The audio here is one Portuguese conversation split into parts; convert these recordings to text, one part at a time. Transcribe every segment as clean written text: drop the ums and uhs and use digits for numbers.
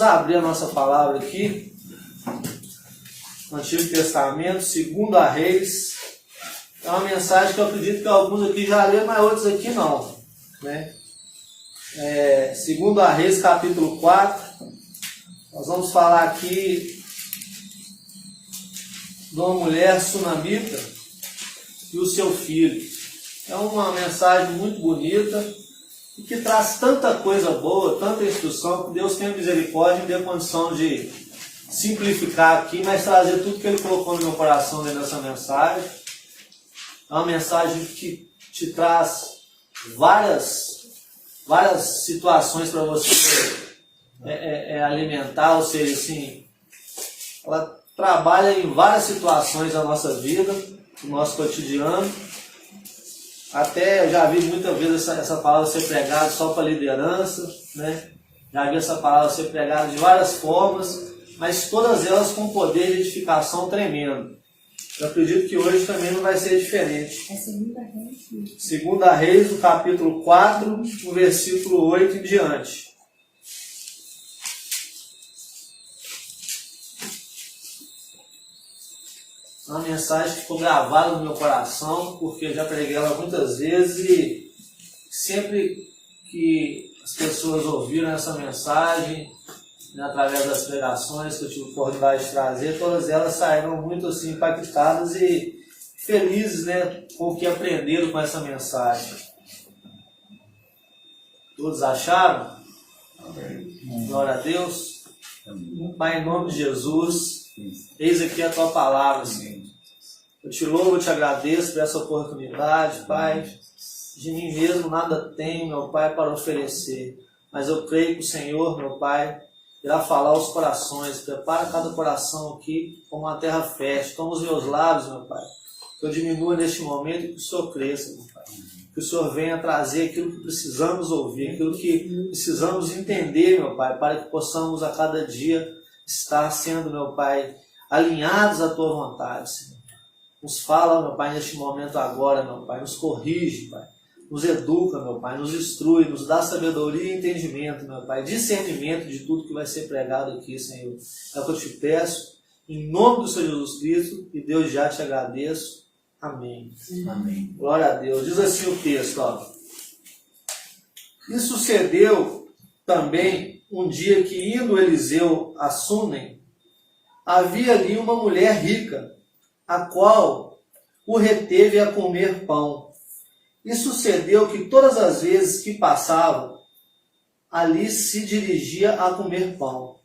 Vamos abrir a nossa palavra aqui, no Antigo Testamento, 2 Reis. É uma mensagem que eu acredito que alguns aqui já leram, mas outros aqui não, né? 2 Reis, capítulo 4. Nós vamos falar aqui de uma mulher sunamita e o seu filho. É uma mensagem muito bonita e que traz tanta coisa boa, tanta instrução, que Deus tenha misericórdia e me dê condição de simplificar aqui, mas trazer tudo que Ele colocou no meu coração dentro dessa mensagem. É uma mensagem que te traz várias situações para você alimentar, ou seja, assim, ela trabalha em várias situações da nossa vida, do nosso cotidiano. Até eu já vi muitas vezes essa palavra ser pregada só para liderança, né? Já vi essa palavra ser pregada de várias formas, mas todas elas com poder de edificação tremendo. Eu acredito que hoje também não vai ser diferente. É 2 Reis, do capítulo 4, no versículo 8 em diante. Uma mensagem que ficou gravada no meu coração, porque eu já preguei ela muitas vezes e sempre que as pessoas ouviram essa mensagem, né, através das pregações que eu tive a oportunidade de trazer, todas elas saíram muito assim, impactadas e felizes, né, com o que aprenderam com essa mensagem. Todos acharam? Amém. Glória a Deus. Amém. Pai, em nome de Jesus, eis aqui a Tua palavra, Senhor. Eu te louvo, eu te agradeço por essa oportunidade, Pai. De mim mesmo nada tenho, meu Pai, para oferecer. Mas eu creio que o Senhor, meu Pai, irá falar aos corações. Prepara cada coração aqui como uma terra fértil. Toma os meus lábios, meu Pai. Que eu diminua neste momento e que o Senhor cresça, meu Pai. Que o Senhor venha trazer aquilo que precisamos ouvir, aquilo que precisamos entender, meu Pai, para que possamos a cada dia estar sendo, meu Pai, alinhados à Tua vontade, Senhor. Nos fala, meu Pai, neste momento agora, meu Pai. Nos corrige, Pai. Nos educa, meu Pai. Nos instrui, nos dá sabedoria e entendimento, meu Pai. Discernimento de tudo que vai ser pregado aqui, Senhor. É o que eu te peço, em nome do Senhor Jesus Cristo, e Deus já te agradeço. Amém. Amém. Glória a Deus. Diz assim o texto, ó. E sucedeu também um dia que, indo Eliseu a Sunem, havia ali uma mulher rica, a qual o reteve a comer pão. E sucedeu que todas as vezes que passava, ali se dirigia a comer pão.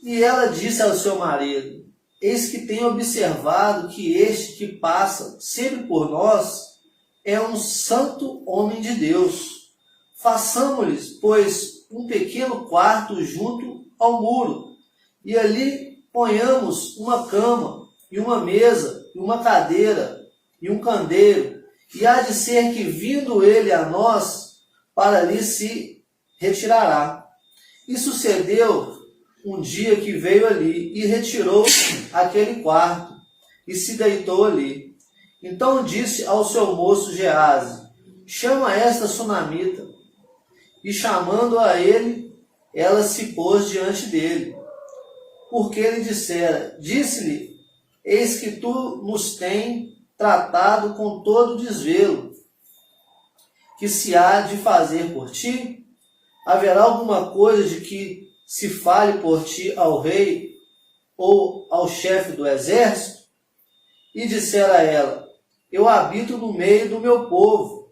E ela disse ao seu marido: eis que tenho observado que este que passa sempre por nós é um santo homem de Deus. Façamos-lhes, pois, um pequeno quarto junto ao muro, e ali ponhamos uma cama, e uma mesa, e uma cadeira, e um candeeiro, e há de ser que, vindo ele a nós, para ali se retirará. E sucedeu um dia que veio ali, e retirou aquele quarto, e se deitou ali. Então disse ao seu moço Geazi: chama esta sunamita. E chamando a ele, ela se pôs diante dele. Porque ele dissera, disse-lhe: eis que tu nos tens tratado com todo desvelo. Que se há de fazer por ti? Haverá alguma coisa de que se fale por ti ao rei ou ao chefe do exército? E dissera ela: eu habito no meio do meu povo.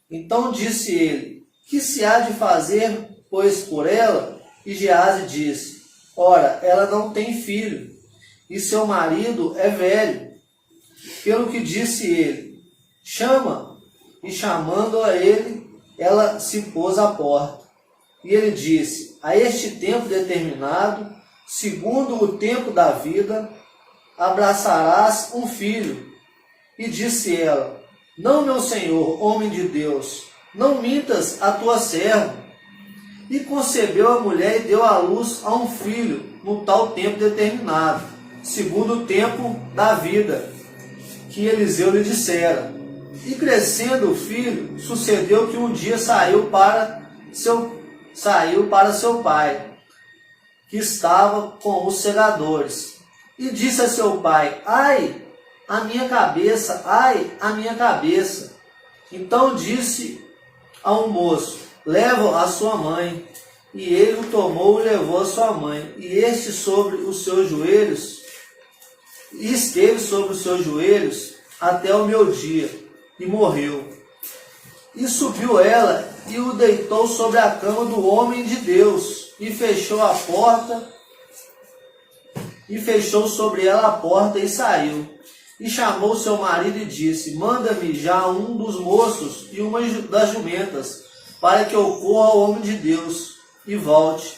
Então disse ele: que se há de fazer, pois, por ela? E Geazi disse: ora, ela não tem filho, e seu marido é velho. Pelo que disse ele: chama. E chamando a ele, ela se pôs à porta. E ele disse: a este tempo determinado, segundo o tempo da vida, abraçarás um filho. E disse ela: não, meu senhor, homem de Deus, não mintas a tua serva. E concebeu a mulher e deu à luz a um filho no tal tempo determinado, segundo o tempo da vida, que Eliseu lhe dissera. E crescendo o filho, sucedeu que um dia saiu para seu pai. que estava com os segadores. E disse a seu pai: ai, a minha cabeça, ai, a minha cabeça. Então disse ao moço: leva-o à sua mãe. E ele o tomou e levou a sua mãe. E este sobre os seus joelhos, e esteve sobre os seus joelhos até o meu dia, e morreu. E subiu ela e o deitou sobre a cama do homem de Deus, e fechou a porta, e fechou sobre ela a porta, e saiu. E chamou seu marido e disse: manda-me já um dos moços e uma das jumentas, para que eu corra ao homem de Deus e volte.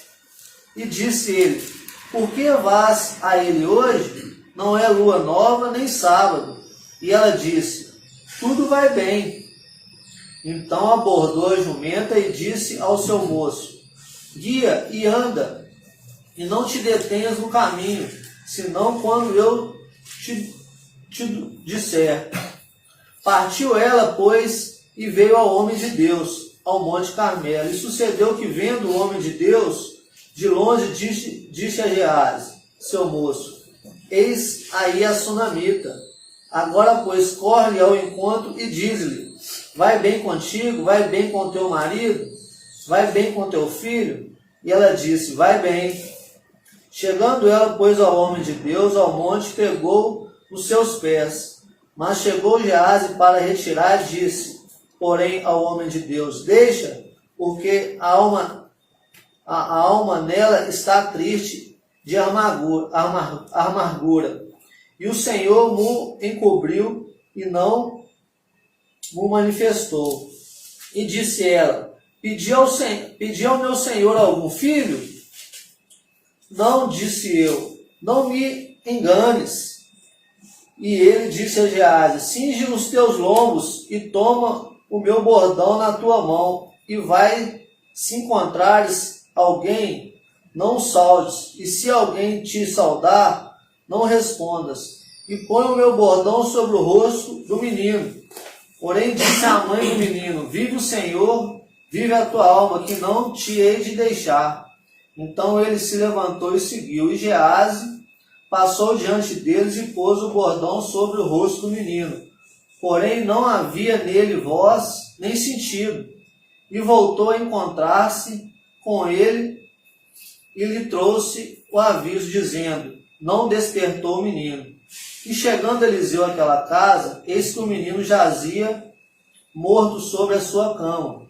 E disse ele: por que vás a ele hoje? Não é lua nova nem sábado. E ela disse: tudo vai bem. Então abordou a jumenta e disse ao seu moço: guia e anda, e não te detenhas no caminho, senão quando eu te disser. Partiu ela, pois, e veio ao homem de Deus, ao Monte Carmelo. E sucedeu que, vendo o homem de Deus, de longe disse a Geazi, seu moço: eis aí a sunamita. Agora, pois, corre ao encontro e diz-lhe: vai bem contigo, vai bem com teu marido, vai bem com teu filho? E ela disse: vai bem. Chegando ela, pois, ao homem de Deus, ao monte, pegou os seus pés. Mas chegou Geazi para retirar e disse, porém, ao homem de Deus: deixa, porque a alma nela está triste de amargura. E o Senhor mo encobriu e não mo manifestou. E disse ela: pedi ao meu Senhor algum filho? Não, disse eu, não me enganes. E ele disse a Geazi: cinge os teus lombos e toma o meu bordão na tua mão, e vai, se encontrares alguém, não saudes, e se alguém te saudar, não respondas. E põe o meu bordão sobre o rosto do menino. Porém disse a mãe do menino: vive o Senhor, vive a tua alma, que não te hei de deixar. Então ele se levantou e seguiu. E Geazi passou diante deles e pôs o bordão sobre o rosto do menino. Porém não havia nele voz nem sentido. E voltou a encontrar-se com ele e lhe trouxe o aviso, dizendo: não despertou o menino. E chegando Eliseu àquela casa, eis que o menino jazia morto sobre a sua cama.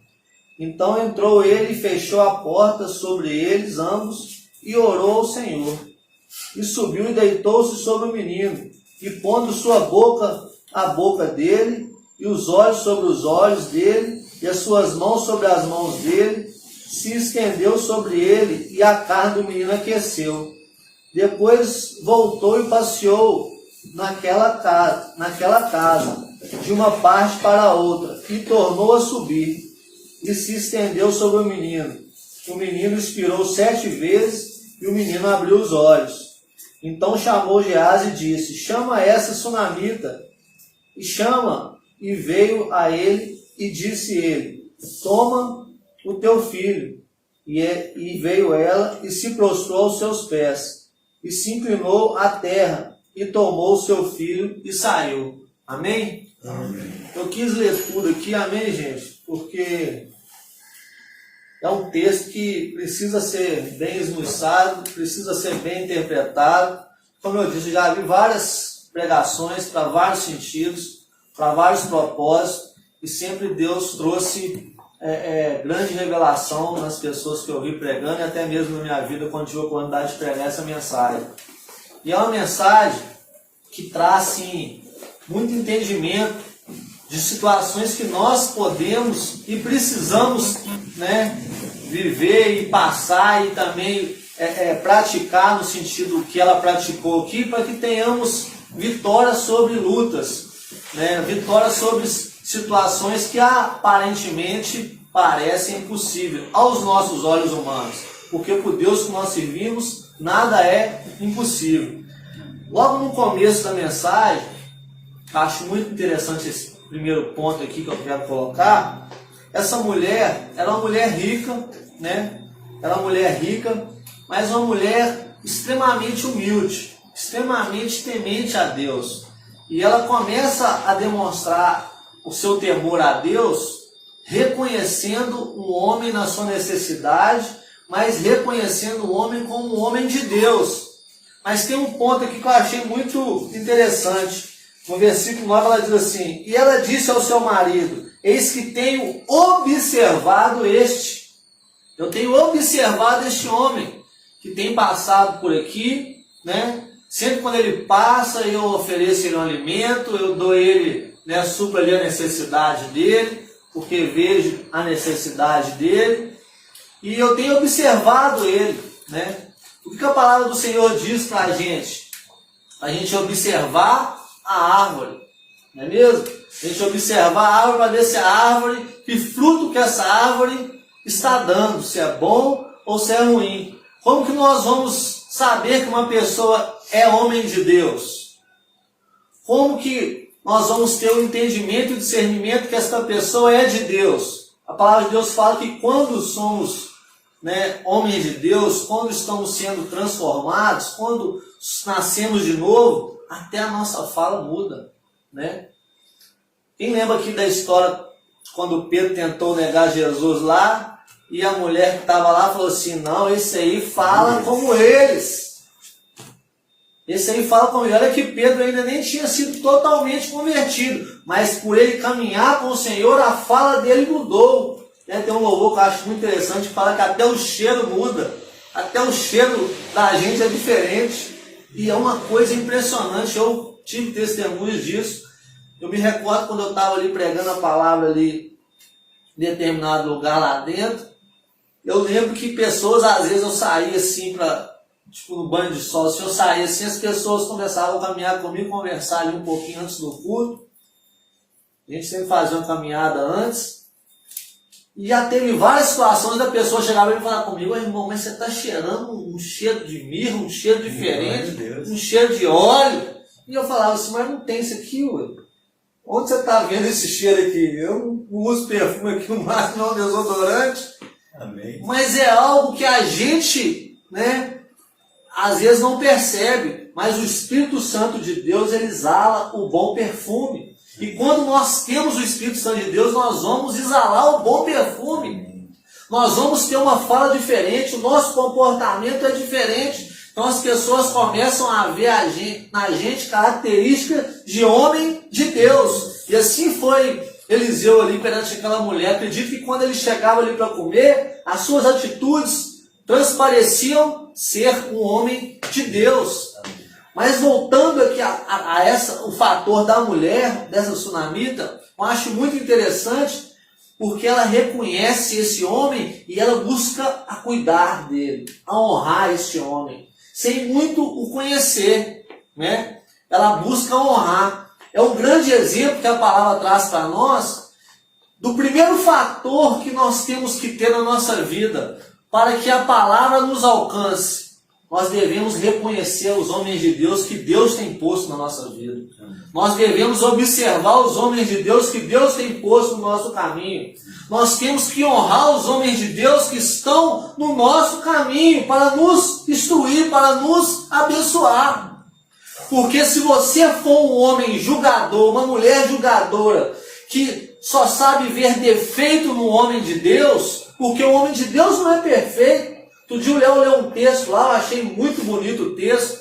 Então entrou ele e fechou a porta sobre eles ambos e orou ao Senhor. E subiu e deitou-se sobre o menino, e pondo sua boca à boca dele, e os olhos sobre os olhos dele, e as suas mãos sobre as mãos dele, se estendeu sobre ele, e a carne do menino aqueceu. Depois voltou e passeou naquela casa, de uma parte para a outra, e tornou a subir, e se estendeu sobre o menino. O menino expirou 7 vezes, e o menino abriu os olhos. Então chamou Geazi e disse: chama essa sunamita. E chama, e veio a ele, e disse ele: toma o teu filho. E veio ela, e se prostrou aos seus pés, e se inclinou à terra, e tomou o seu filho, e saiu. Amém? Amém. Eu quis ler tudo aqui, amém, gente? Porque é um texto que precisa ser bem esmiuçado, precisa ser bem interpretado. Como eu disse, já vi várias pregações para vários sentidos, para vários propósitos, e sempre Deus trouxe grande revelação nas pessoas que eu vi pregando, e até mesmo na minha vida, quando tive a oportunidade de pregar essa mensagem. E é uma mensagem que traz, sim, muito entendimento de situações que nós podemos e precisamos, viver e passar e também praticar no sentido que ela praticou aqui, para que tenhamos vitória sobre lutas, vitória sobre situações que aparentemente parecem impossíveis aos nossos olhos humanos, porque por Deus que nós servimos, nada é impossível. Logo no começo da mensagem, acho muito interessante esse primeiro ponto aqui que eu quero colocar. Essa mulher, ela é uma mulher rica, Ela é uma mulher rica, mas uma mulher extremamente humilde, extremamente temente a Deus. E ela começa a demonstrar o seu temor a Deus, reconhecendo um homem na sua necessidade, mas reconhecendo o homem como um homem de Deus. Mas tem um ponto aqui que eu achei muito interessante. No versículo 9 ela diz assim: e ela disse ao seu marido: eis que tenho observado este. Eu tenho observado este homem que tem passado por aqui, né? Sempre quando ele passa, eu ofereço ele um alimento, eu dou ele, né, supra ali a necessidade dele, porque vejo a necessidade dele. E eu tenho observado ele, né? O que a palavra do Senhor diz para a gente? A gente observar a árvore, não é mesmo? A gente observar a árvore para ver se a árvore, que fruto que essa árvore está dando, se é bom ou se é ruim. Como que nós vamos saber que uma pessoa é homem de Deus? Como que nós vamos ter o entendimento e o discernimento que esta pessoa é de Deus? A palavra de Deus fala que quando somos, né, homens de Deus, quando estamos sendo transformados, quando nascemos de novo, até a nossa fala muda, né? Quem lembra aqui da história quando Pedro tentou negar Jesus lá, e a mulher que estava lá falou assim: não, esse aí fala como eles. Esse aí fala como ele. Olha que Pedro ainda nem tinha sido totalmente convertido, mas por ele caminhar com o Senhor, a fala dele mudou. Tem um louvor que eu acho muito interessante, que fala que até o cheiro muda. Até o cheiro da gente é diferente. E é uma coisa impressionante. Eu tive testemunhos disso. Eu me recordo quando eu estava ali pregando a palavra ali em determinado lugar lá dentro. Eu lembro que pessoas, às vezes eu saía assim para, tipo, no banho de sol, se eu saía assim, as pessoas começavam a caminhar comigo, conversar ali um pouquinho antes do culto. A gente sempre fazia uma caminhada antes. E já teve várias situações da pessoa chegar e falar comigo: irmão, mas você está cheirando um cheiro de mirra, um cheiro diferente, um cheiro de óleo. E eu falava assim: mas não tem isso aqui, ué. Onde você está vendo esse cheiro aqui? Eu não uso perfume aqui, o máximo é um desodorante. Amém. Mas é algo que a gente, né, às vezes não percebe, mas o Espírito Santo de Deus, ele exala o bom perfume. E quando nós temos o Espírito Santo de Deus, nós vamos exalar o bom perfume. Nós vamos ter uma fala diferente, o nosso comportamento é diferente. Então as pessoas começam a ver na gente características de homem de Deus. E assim foi Eliseu ali perante aquela mulher. Acredito que quando ele chegava ali para comer, as suas atitudes transpareciam ser um homem de Deus. Mas voltando aqui o fator da mulher, dessa sunamita, eu acho muito interessante, porque ela reconhece esse homem e ela busca a cuidar dele, a honrar esse homem, sem muito o conhecer, né? Ela busca honrar. É um grande exemplo que a palavra traz para nós, do primeiro fator que nós temos que ter na nossa vida, para que a palavra nos alcance. Nós devemos reconhecer os homens de Deus que Deus tem posto na nossa vida. Nós devemos observar os homens de Deus que Deus tem posto no nosso caminho. Nós temos que honrar os homens de Deus que estão no nosso caminho para nos instruir, para nos abençoar. Porque se você for um homem julgador, uma mulher julgadora, que só sabe ver defeito no homem de Deus, porque o homem de Deus não é perfeito. Outro dia o Léo leu um texto lá, eu achei muito bonito o texto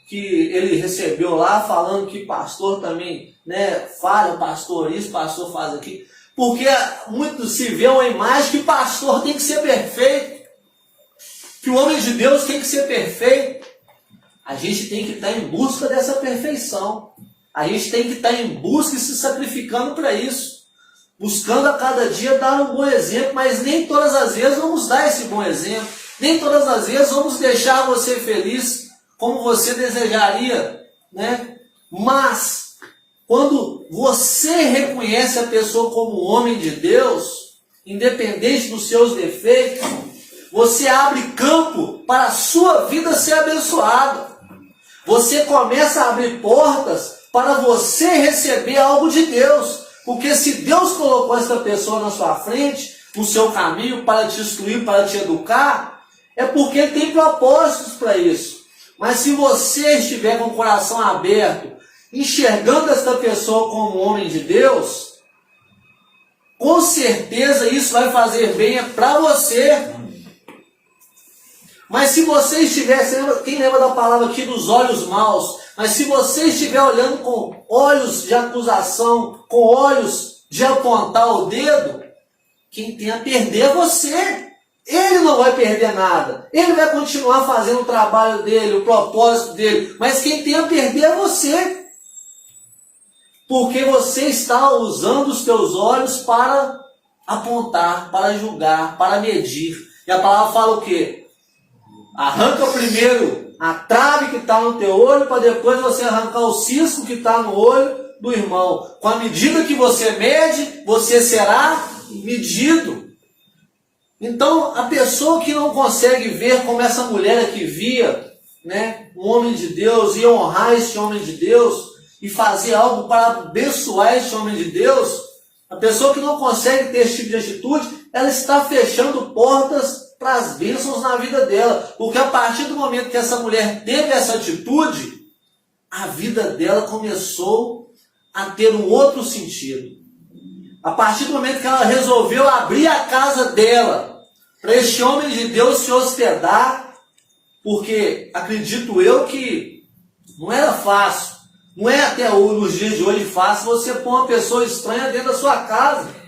que ele recebeu lá, falando que pastor também, né, falha, pastor isso, pastor faz aquilo. Porque muito se vê uma imagem que pastor tem que ser perfeito, que o homem de Deus tem que ser perfeito. A gente tem que estar em busca dessa perfeição. A gente tem que estar em busca e se sacrificando para isso. Buscando a cada dia dar um bom exemplo, mas nem todas as vezes vamos dar esse bom exemplo. Nem todas as vezes vamos deixar você feliz como você desejaria, né? Mas, quando você reconhece a pessoa como homem de Deus, independente dos seus defeitos, você abre campo para a sua vida ser abençoada. Você começa a abrir portas para você receber algo de Deus. Porque se Deus colocou essa pessoa na sua frente, no seu caminho, para te instruir, para te educar, é porque Ele tem propósitos para isso. Mas se você estiver com o coração aberto, enxergando esta pessoa como homem de Deus, com certeza isso vai fazer bem para você. Mas se você estiver, quem lembra da palavra aqui dos olhos maus, mas se você estiver olhando com olhos de acusação, com olhos de apontar o dedo, quem tem a perder é você. Ele não vai perder nada. Ele vai continuar fazendo o trabalho dele, o propósito dele. Mas quem tem a perder é você. Porque você está usando os teus olhos para apontar, para julgar, para medir. E a palavra fala o quê? Arranca primeiro a trave que está no teu olho, para depois você arrancar o cisco que está no olho do irmão. Com a medida que você mede, você será medido. Então, a pessoa que não consegue ver como essa mulher aqui via, né, um homem de Deus, e honrar esse homem de Deus, e fazer algo para abençoar esse homem de Deus, a pessoa que não consegue ter esse tipo de atitude, ela está fechando portas para as bênçãos na vida dela. Porque a partir do momento que essa mulher teve essa atitude, a vida dela começou a ter um outro sentido. A partir do momento que ela resolveu abrir a casa dela para este homem de Deus se hospedar, porque acredito eu que não era fácil, não é até nos dias de hoje fácil você pôr uma pessoa estranha dentro da sua casa.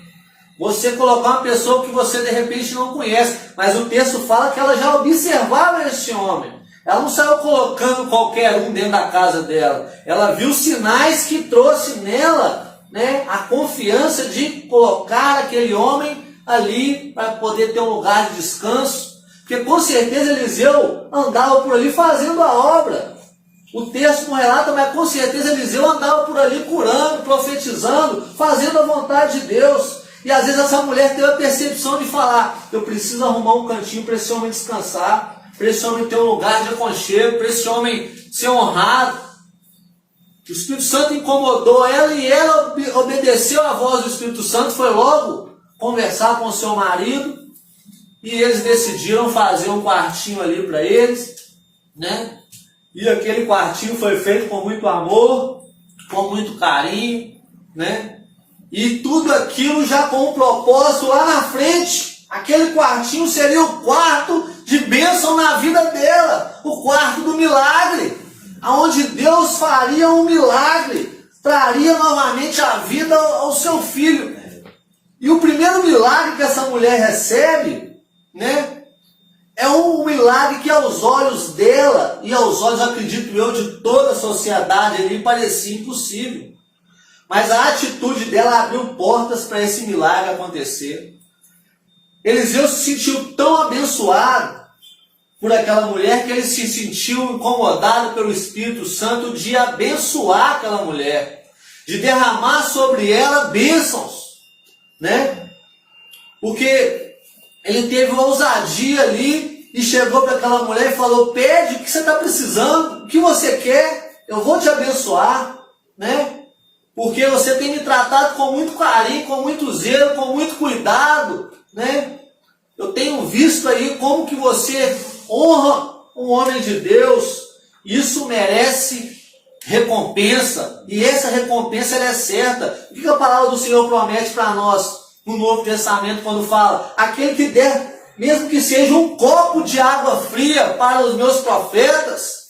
Você colocar uma pessoa que você de repente não conhece, mas o texto fala que ela já observava esse homem. Ela não saiu colocando qualquer um dentro da casa dela. Ela viu sinais que trouxe nela, né, a confiança de colocar aquele homem ali para poder ter um lugar de descanso. Porque com certeza Eliseu andava por ali fazendo a obra. O texto não relata, mas com certeza Eliseu andava por ali curando, profetizando, fazendo a vontade de Deus. E às vezes essa mulher teve a percepção de falar: eu preciso arrumar um cantinho para esse homem descansar, para esse homem ter um lugar de aconchego, para esse homem ser honrado. O Espírito Santo incomodou ela e ela obedeceu à voz do Espírito Santo, foi logo conversar com o seu marido e eles decidiram fazer um quartinho ali para eles, né? E aquele quartinho foi feito com muito amor, com muito carinho, né? E tudo aquilo já com um propósito lá na frente. Aquele quartinho seria o quarto de bênção na vida dela, o quarto do milagre, aonde Deus faria um milagre, traria novamente a vida ao seu filho. E o primeiro milagre que essa mulher recebe, né, é um milagre que aos olhos dela e aos olhos, acredito eu, de toda a sociedade ali parecia impossível. Mas a atitude dela abriu portas para esse milagre acontecer. Eliseu se sentiu tão abençoado por aquela mulher que ele se sentiu incomodado pelo Espírito Santo de abençoar aquela mulher, de derramar sobre ela bênçãos, né? Porque ele teve uma ousadia ali e chegou para aquela mulher e falou: pede o que você está precisando, o que você quer, eu vou te abençoar, né? Porque você tem me tratado com muito carinho, com muito zelo, com muito cuidado, né? Eu tenho visto aí como que você honra um homem de Deus. Isso merece recompensa. E essa recompensa ela é certa. O que a palavra do Senhor promete para nós no Novo Testamento quando fala: aquele que der, mesmo que seja um copo de água fria para os meus profetas,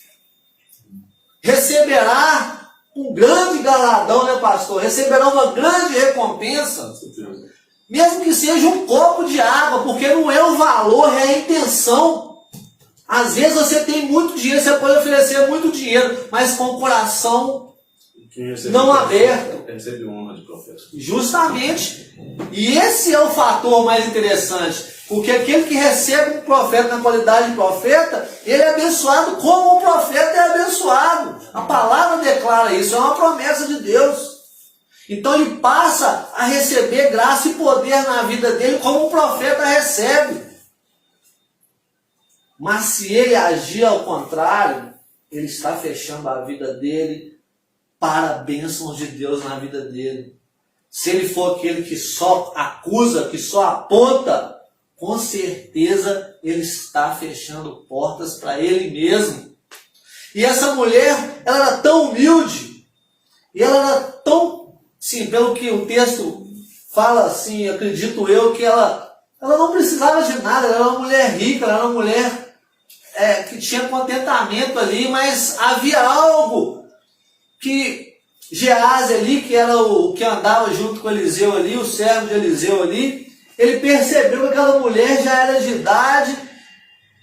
receberá um grande galardão, né, pastor? Receberá uma grande recompensa. Mesmo que seja um copo de água, porque não é o valor, é a intenção. Às vezes você tem muito dinheiro, você pode oferecer muito dinheiro, mas com o coração não aberto. Recebe honra de profeta. Justamente. E esse é o fator mais interessante. Porque aquele que recebe um profeta na qualidade de profeta, ele é abençoado como um profeta é abençoado. A palavra declara isso, é uma promessa de Deus. Então ele passa a receber graça e poder na vida dele como um profeta recebe. Mas se ele agir ao contrário, ele está fechando a vida dele para bênçãos de Deus na vida dele. Se ele for aquele que só acusa, que só aponta, com certeza ele está fechando portas para ele mesmo. E essa mulher, ela era tão humilde, e ela era tão, sim, pelo que o texto fala, assim, acredito eu, que ela não precisava de nada, ela era uma mulher rica, ela era uma mulher que tinha contentamento ali, mas havia algo que Geazi ali, que era o que andava junto com Eliseu ali, o servo de Eliseu ali, ele percebeu que aquela mulher já era de idade,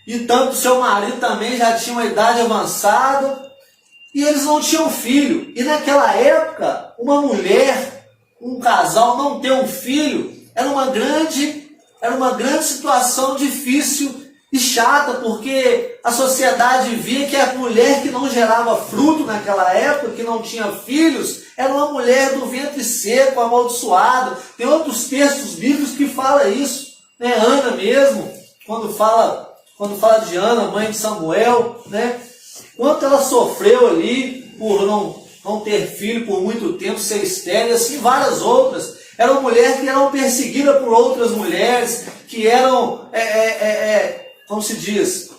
e tanto seu marido também já tinha uma idade avançada, e eles não tinham filho. E naquela época, uma mulher, um casal não ter um filho, era uma grande situação difícil e chata, porque a sociedade via que a mulher que não gerava fruto naquela época, que não tinha filhos, era uma mulher do ventre seco, amaldiçoada. Tem outros textos bíblicos que falam isso, né? Ana mesmo, quando fala de Ana, mãe de Samuel, né? Quanto ela sofreu ali por não ter filho por muito tempo, ser estéril, assim várias outras. Era uma mulher que eram perseguida por outras mulheres, que eram, como se diz,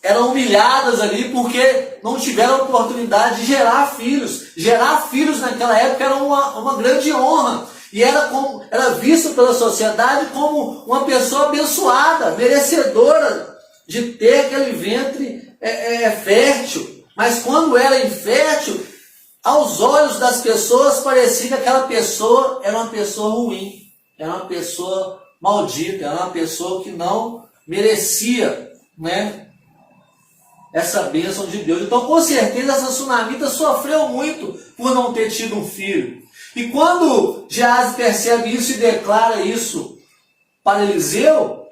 eram humilhadas ali porque não tiveram oportunidade de gerar filhos. Gerar filhos naquela época era uma grande honra. E era visto pela sociedade como uma pessoa abençoada, merecedora de ter aquele ventre fértil. Mas quando era infértil, aos olhos das pessoas parecia que aquela pessoa era uma pessoa ruim, era uma pessoa maldita, era uma pessoa que não merecia, né, essa bênção de Deus. Então, com certeza, essa sunamita sofreu muito por não ter tido um filho. E quando Geazi percebe isso e declara isso para Eliseu,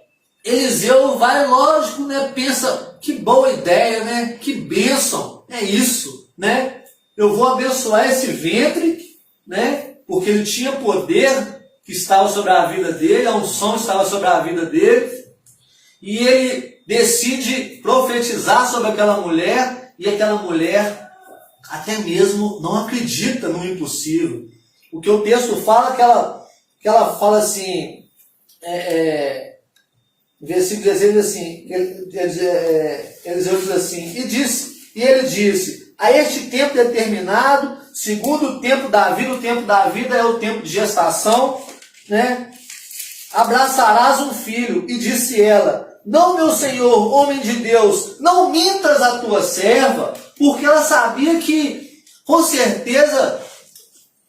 Eliseu vai, lógico, né, pensa, que boa ideia, né, que bênção, é isso, né? Eu vou abençoar esse ventre, né, porque ele tinha poder que estava sobre a vida dele, a unção estava sobre a vida dele, e ele decide profetizar sobre aquela mulher, e aquela mulher até mesmo não acredita no impossível. O que o texto fala, que ela fala assim, versículo 16 diz assim, Eliseu diz assim, e ele disse, a este tempo determinado, segundo o tempo da vida é o tempo de gestação, né? Abraçarás um filho. E disse ela, não, meu senhor, homem de Deus, não mintas a tua serva, porque ela sabia que, com certeza,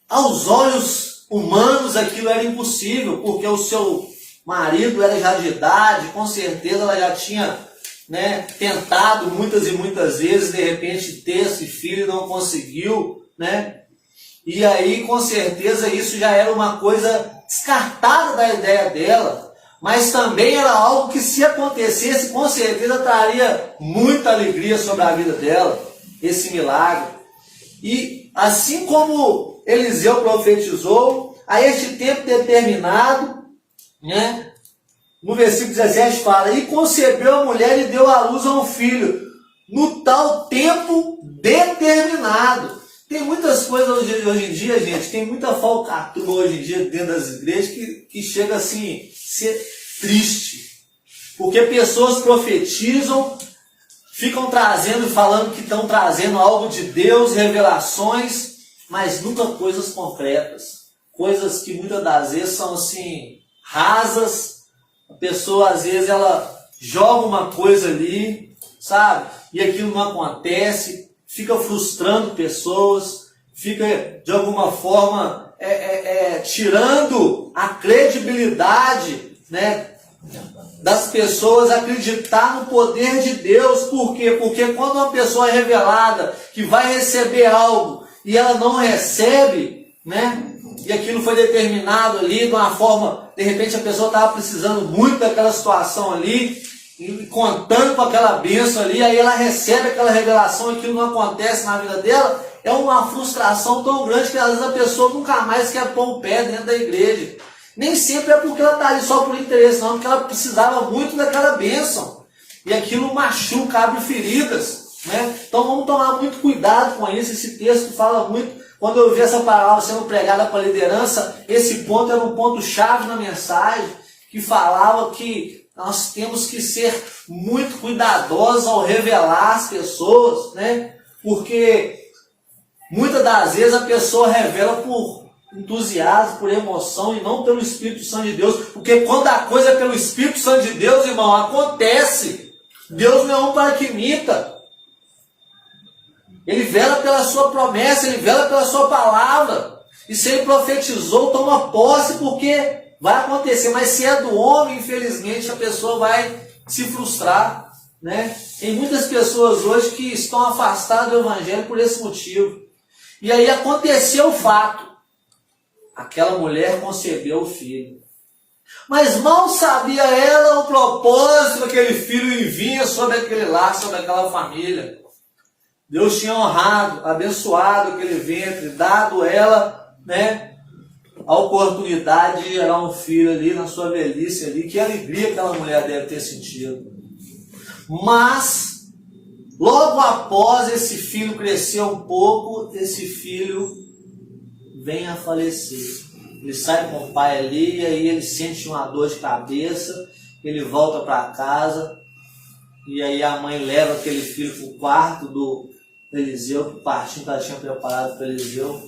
aos olhos humanos aquilo era impossível, porque o seu marido era já de idade, com certeza ela já tinha, né, tentado muitas e muitas vezes, de repente, ter esse filho e não conseguiu, né? E aí, com certeza, isso já era uma coisa descartada da ideia dela, mas também era algo que, se acontecesse, com certeza traria muita alegria sobre a vida dela, esse milagre. E assim como Eliseu profetizou, a este tempo determinado, né? No versículo 17 fala, e concebeu a mulher e deu à luz a um filho, no tal tempo determinado. Tem muitas coisas hoje em dia, gente, tem muita falcatrua hoje em dia dentro das igrejas que chega assim, ser triste. Porque pessoas profetizam, ficam trazendo e falando que estão trazendo algo de Deus, revelações, mas nunca coisas concretas. Coisas que muitas das vezes são assim, rasas. A pessoa às vezes ela joga uma coisa ali, sabe? E aquilo não acontece, fica frustrando pessoas, fica de alguma forma tirando a credibilidade, né, das pessoas acreditar no poder de Deus. Por quê? Porque quando uma pessoa é revelada que vai receber algo e ela não recebe, né? E aquilo foi determinado ali de uma forma, de repente a pessoa estava precisando muito daquela situação ali, e contando com aquela bênção ali, aí ela recebe aquela revelação e aquilo não acontece na vida dela, é uma frustração tão grande que às vezes a pessoa nunca mais quer pôr o pé dentro da igreja. Nem sempre é porque ela está ali só por interesse, não, porque ela precisava muito daquela bênção. E aquilo machuca, abre feridas, né? Então vamos tomar muito cuidado com isso. Esse texto fala muito. Quando eu vi essa palavra sendo pregada para a liderança, esse ponto era um ponto chave na mensagem, que falava que nós temos que ser muito cuidadosos ao revelar as pessoas, né? Porque muitas das vezes a pessoa revela por entusiasmo, por emoção e não pelo Espírito Santo de Deus. Porque quando a coisa é pelo Espírito Santo de Deus, irmão, acontece. Deus não é um paraquimita. Ele vela pela sua promessa, ele vela pela sua palavra. E se ele profetizou, toma posse, porque vai acontecer. Mas se é do homem, infelizmente, a pessoa vai se frustrar, né? Tem muitas pessoas hoje que estão afastadas do Evangelho por esse motivo. E aí aconteceu o fato. Aquela mulher concebeu o filho. Mas mal sabia ela o propósito daquele filho vinha sobre aquele lar, sobre aquela família. Deus tinha honrado, abençoado aquele ventre, dado ela, né, a oportunidade de gerar um filho ali na sua velhice ali. Que alegria aquela mulher deve ter sentido. Mas, logo após esse filho crescer um pouco, esse filho vem a falecer. Ele sai com o pai ali, e aí ele sente uma dor de cabeça, ele volta para casa, e aí a mãe leva aquele filho para o quarto do Eliseu, o quartinho que ela tinha preparado para Eliseu,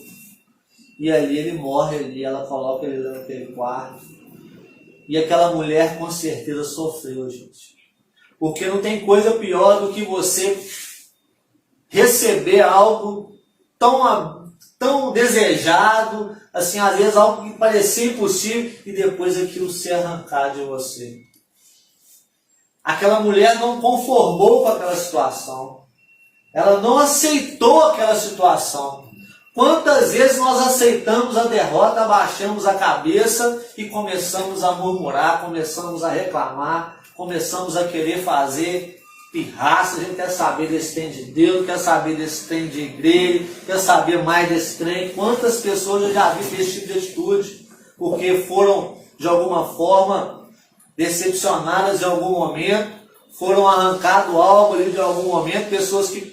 e ali ele morre ali, ela coloca ele lá naquele quarto, e aquela mulher com certeza sofreu, gente. Porque não tem coisa pior do que você receber algo tão desejado, assim, às vezes algo que parecia impossível, e depois aquilo ser arrancado de você. Aquela mulher não conformou com aquela situação. Ela não aceitou aquela situação. Quantas vezes nós aceitamos a derrota, abaixamos a cabeça e começamos a murmurar, começamos a reclamar, começamos a querer fazer pirraça, a gente quer saber desse trem de Deus, quer saber desse trem de igreja, quer saber mais desse trem. Quantas pessoas eu já vi desse tipo de atitude, porque foram de alguma forma decepcionadas em algum momento, foram arrancado algo ali de algum momento, pessoas que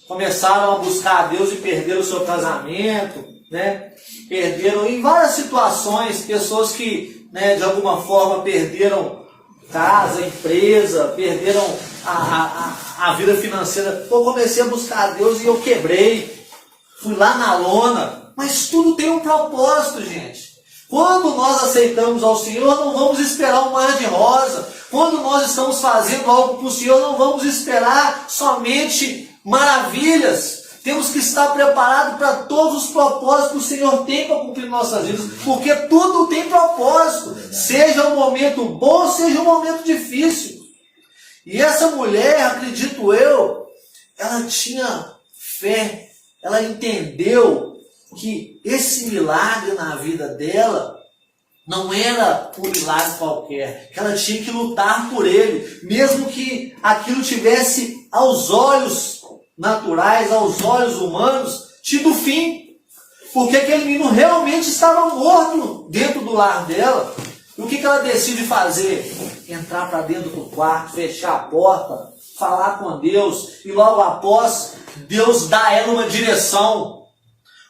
começaram a buscar a Deus e perderam o seu casamento, né? Perderam em várias situações, pessoas que, né, de alguma forma perderam casa, empresa, perderam a vida financeira. Eu comecei a buscar a Deus e eu quebrei, fui lá na lona, mas tudo tem um propósito, gente. Quando nós aceitamos ao Senhor, não vamos esperar um mar de rosa. Quando nós estamos fazendo algo para o Senhor, não vamos esperar somente maravilhas. Temos que estar preparados para todos os propósitos que o Senhor tem para cumprir nossas vidas, porque tudo tem propósito, seja um momento bom, seja um momento difícil. E essa mulher, acredito eu, ela tinha fé, ela entendeu que esse milagre na vida dela não era um milagre qualquer, que ela tinha que lutar por ele, mesmo que aquilo tivesse aos olhos naturais, aos olhos humanos, tido fim, porque aquele menino realmente estava morto dentro do lar dela. E o que ela decide fazer? Entrar para dentro do quarto, fechar a porta, falar com Deus, e logo após, Deus dá a ela uma direção.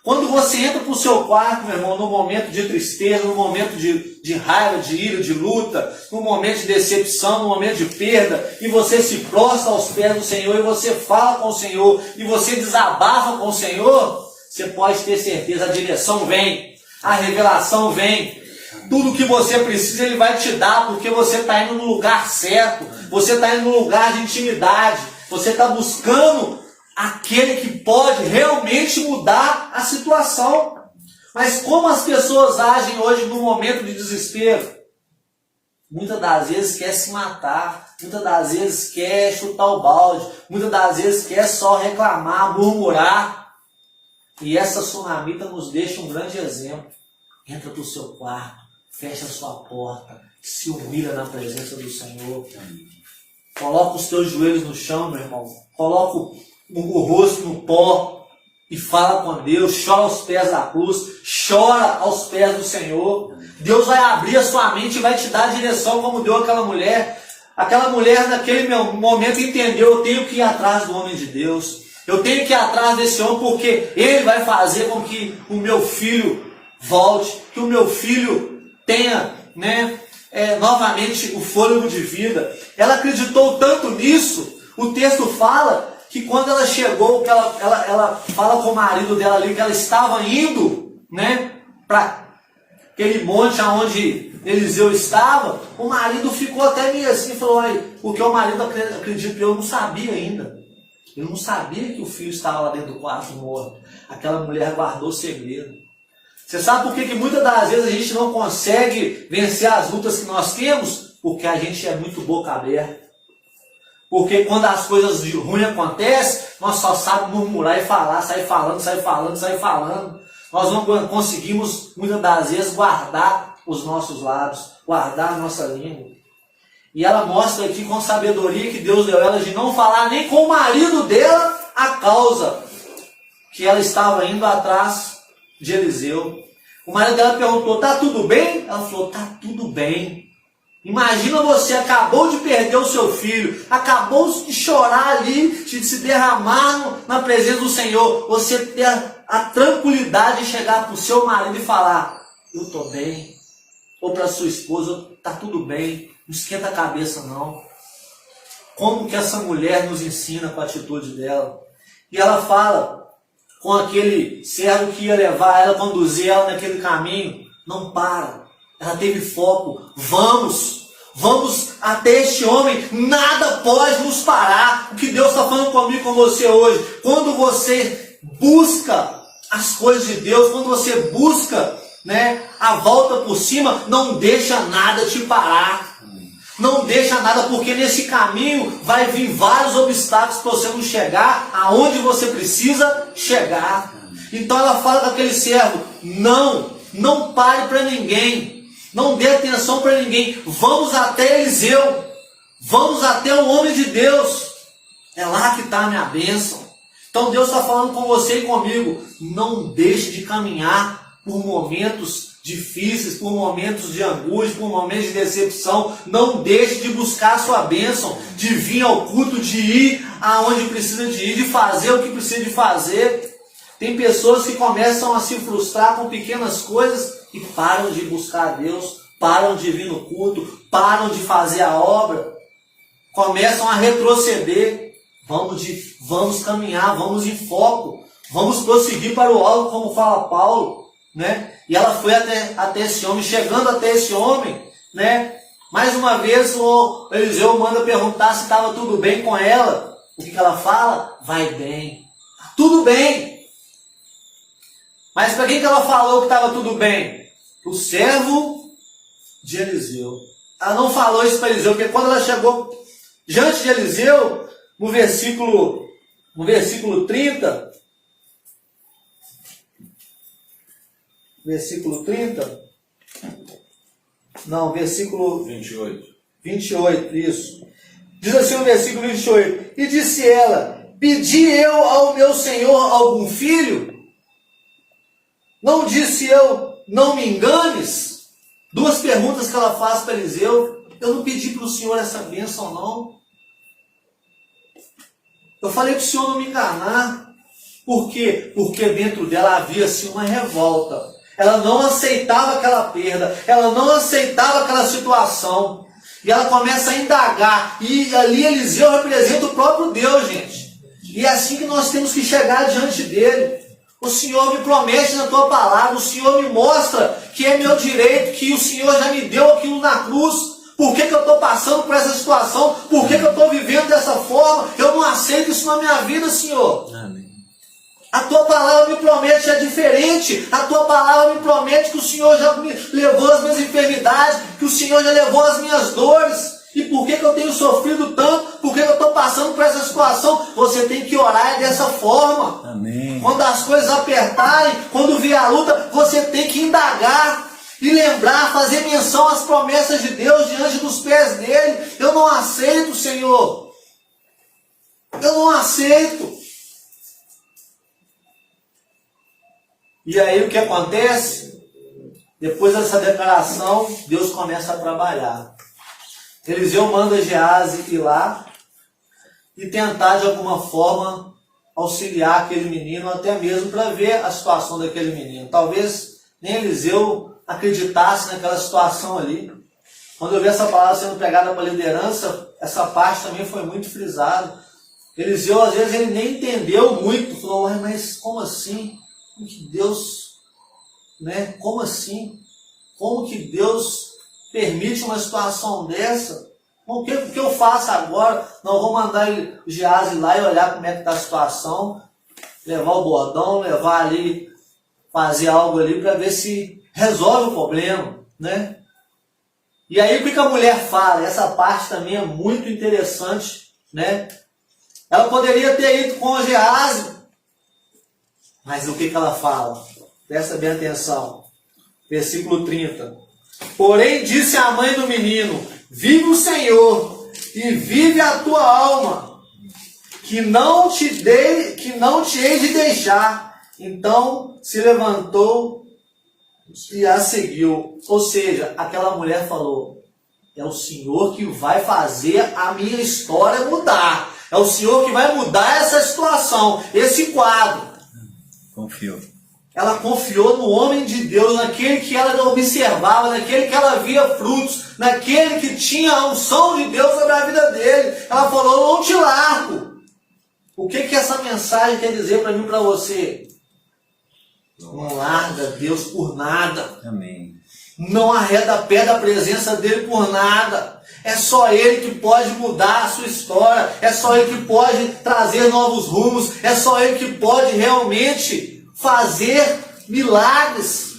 Quando você entra para o seu quarto, meu irmão, no momento de tristeza, no momento de raiva, de ira, de luta, no momento de decepção, no momento de perda, e você se prostra aos pés do Senhor, e você fala com o Senhor, e você desabafa com o Senhor, você pode ter certeza, a direção vem, a revelação vem. Tudo que você precisa Ele vai te dar, porque você está indo no lugar certo, você está indo no lugar de intimidade, você está buscando aquele que pode realmente mudar a situação. Mas como as pessoas agem hoje no momento de desespero? Muitas das vezes quer se matar, muitas das vezes quer chutar o balde, muitas das vezes quer só reclamar, murmurar. E essa sunamita nos deixa um grande exemplo. Entra para o seu quarto, fecha a sua porta, se humilha na presença do Senhor. Coloca os teus joelhos no chão, meu irmão. Coloca o rosto no pó e fala com Deus, chora aos pés da cruz, chora aos pés do Senhor. Deus vai abrir a sua mente e vai te dar a direção como deu aquela mulher. Aquela mulher naquele momento entendeu, eu tenho que ir atrás do homem de Deus, eu tenho que ir atrás desse homem, porque ele vai fazer com que o meu filho volte, que o meu filho tenha, né, novamente o fôlego de vida. Ela acreditou tanto nisso, o texto fala que quando ela chegou, que ela fala com o marido dela ali, que ela estava indo, né, para aquele monte onde Eliseu estava, o marido ficou até meio assim, falou, olha, porque o marido, acredito que eu não sabia ainda. Ele não sabia que o filho estava lá dentro do quarto morto. Aquela mulher guardou o segredo. Você sabe por que muitas das vezes a gente não consegue vencer as lutas que nós temos? Porque a gente é muito boca aberta. Porque quando as coisas ruins acontecem, nós só sabemos murmurar e falar, sair falando. Nós não conseguimos, muitas das vezes, guardar os nossos lábios, guardar a nossa língua. E ela mostra aqui com sabedoria que Deus deu ela de não falar nem com o marido dela a causa que ela estava indo atrás de Eliseu. O marido dela perguntou, tá tudo bem? Ela falou, tá tudo bem. Imagina você, acabou de perder o seu filho, acabou de chorar ali, de se derramar na presença do Senhor. Você ter a tranquilidade de chegar para o seu marido e falar, eu estou bem. Ou para sua esposa, tá tudo bem, não esquenta a cabeça não. Como que essa mulher nos ensina com a atitude dela? E ela fala com aquele servo que ia levar ela, conduzir ela naquele caminho, não para. Ela teve foco, vamos até este homem, nada pode nos parar. O que Deus está falando comigo, com você hoje, quando você busca as coisas de Deus, quando você busca, né, a volta por cima, não deixa nada te parar. Não deixa nada, porque nesse caminho vai vir vários obstáculos para você não chegar aonde você precisa chegar. Então ela fala com aquele servo, não pare para ninguém, não dê atenção para ninguém, vamos até Eliseu, vamos até o homem de Deus, é lá que está a minha bênção. Então Deus está falando com você e comigo, não deixe de caminhar por momentos difíceis, por momentos de angústia, por momentos de decepção. Não deixe de buscar a sua bênção, de vir ao culto, de ir aonde precisa de ir, de fazer o que precisa de fazer. Tem pessoas que começam a se frustrar com pequenas coisas e param de buscar a Deus, param de vir no culto, param de fazer a obra, começam a retroceder. Vamos caminhar, vamos em foco, vamos prosseguir para o alto, como fala Paulo, né? E ela foi até esse homem, chegando até esse homem, né? Mais uma vez o Eliseu manda perguntar se estava tudo bem com ela. O que ela fala? Vai bem, tá tudo bem. Mas para quem que ela falou que estava tudo bem? O servo de Eliseu. Ela não falou isso para Eliseu, porque quando ela chegou diante de Eliseu, no versículo 30, versículo 28, isso. Diz assim o versículo 28, e disse ela, pedi eu ao meu senhor algum filho? Não disse eu, não me enganes? Duas perguntas que ela faz para Eliseu. Eu não pedi para o senhor essa bênção, não. Eu falei para o senhor não me enganar. Por quê? Porque dentro dela havia assim uma revolta. Ela não aceitava aquela perda, ela não aceitava aquela situação. E ela começa a indagar. E ali Eliseu representa o próprio Deus, gente. E é assim que nós temos que chegar diante dele. O Senhor me promete na tua palavra, o Senhor me mostra que é meu direito, que o Senhor já me deu aquilo na cruz. Por que eu estou passando por essa situação? Por que eu estou vivendo dessa forma? Eu não aceito isso na minha vida, Senhor. Amém. A tua palavra me promete é diferente. A tua palavra me promete que o Senhor já me levou as minhas enfermidades, que o Senhor já levou as minhas dores. E por que eu tenho sofrido tanto? Por que eu estou passando por essa situação? Você tem que orar dessa forma. Amém. Quando as coisas apertarem, quando vier a luta, você tem que indagar e lembrar, fazer menção às promessas de Deus diante dos pés dele. Eu não aceito, Senhor. Eu não aceito. E aí o que acontece? Depois dessa declaração, Deus começa a trabalhar. Eliseu manda Geazi ir lá e tentar de alguma forma auxiliar aquele menino, até mesmo para ver a situação daquele menino. Talvez nem Eliseu acreditasse naquela situação ali. Quando eu vi essa palavra sendo pregada para a liderança, essa parte também foi muito frisada. Eliseu, às vezes, ele nem entendeu muito. Falou, mas como assim? Como que Deus, né? Como assim? Como que Deus permite uma situação dessa? O que eu faço agora? Não, vou mandar o Geazi lá e olhar como é que está a situação, levar o bordão, levar ali, fazer algo ali para ver se resolve o problema, né? E aí o que a mulher fala? Essa parte também é muito interessante, né? Ela poderia ter ido com o Geazi, mas o que ela fala? Presta bem atenção. Versículo 30. Porém disse a mãe do menino, vive o Senhor e vive a tua alma, que não te hei de deixar. Então se levantou e a seguiu. Ou seja, aquela mulher falou, é o Senhor que vai fazer a minha história mudar. É o Senhor que vai mudar essa situação, esse quadro. Confiou. Ela confiou no homem de Deus, naquele que ela observava, naquele que ela via frutos, naquele que tinha a unção de Deus sobre a vida dele. Ela falou, não te largo. O que essa mensagem quer dizer para mim e para você? Não larga Deus por nada. Amém. Não arreda pé da presença dele por nada. É só ele que pode mudar a sua história. É só ele que pode trazer novos rumos. É só ele que pode realmente fazer milagres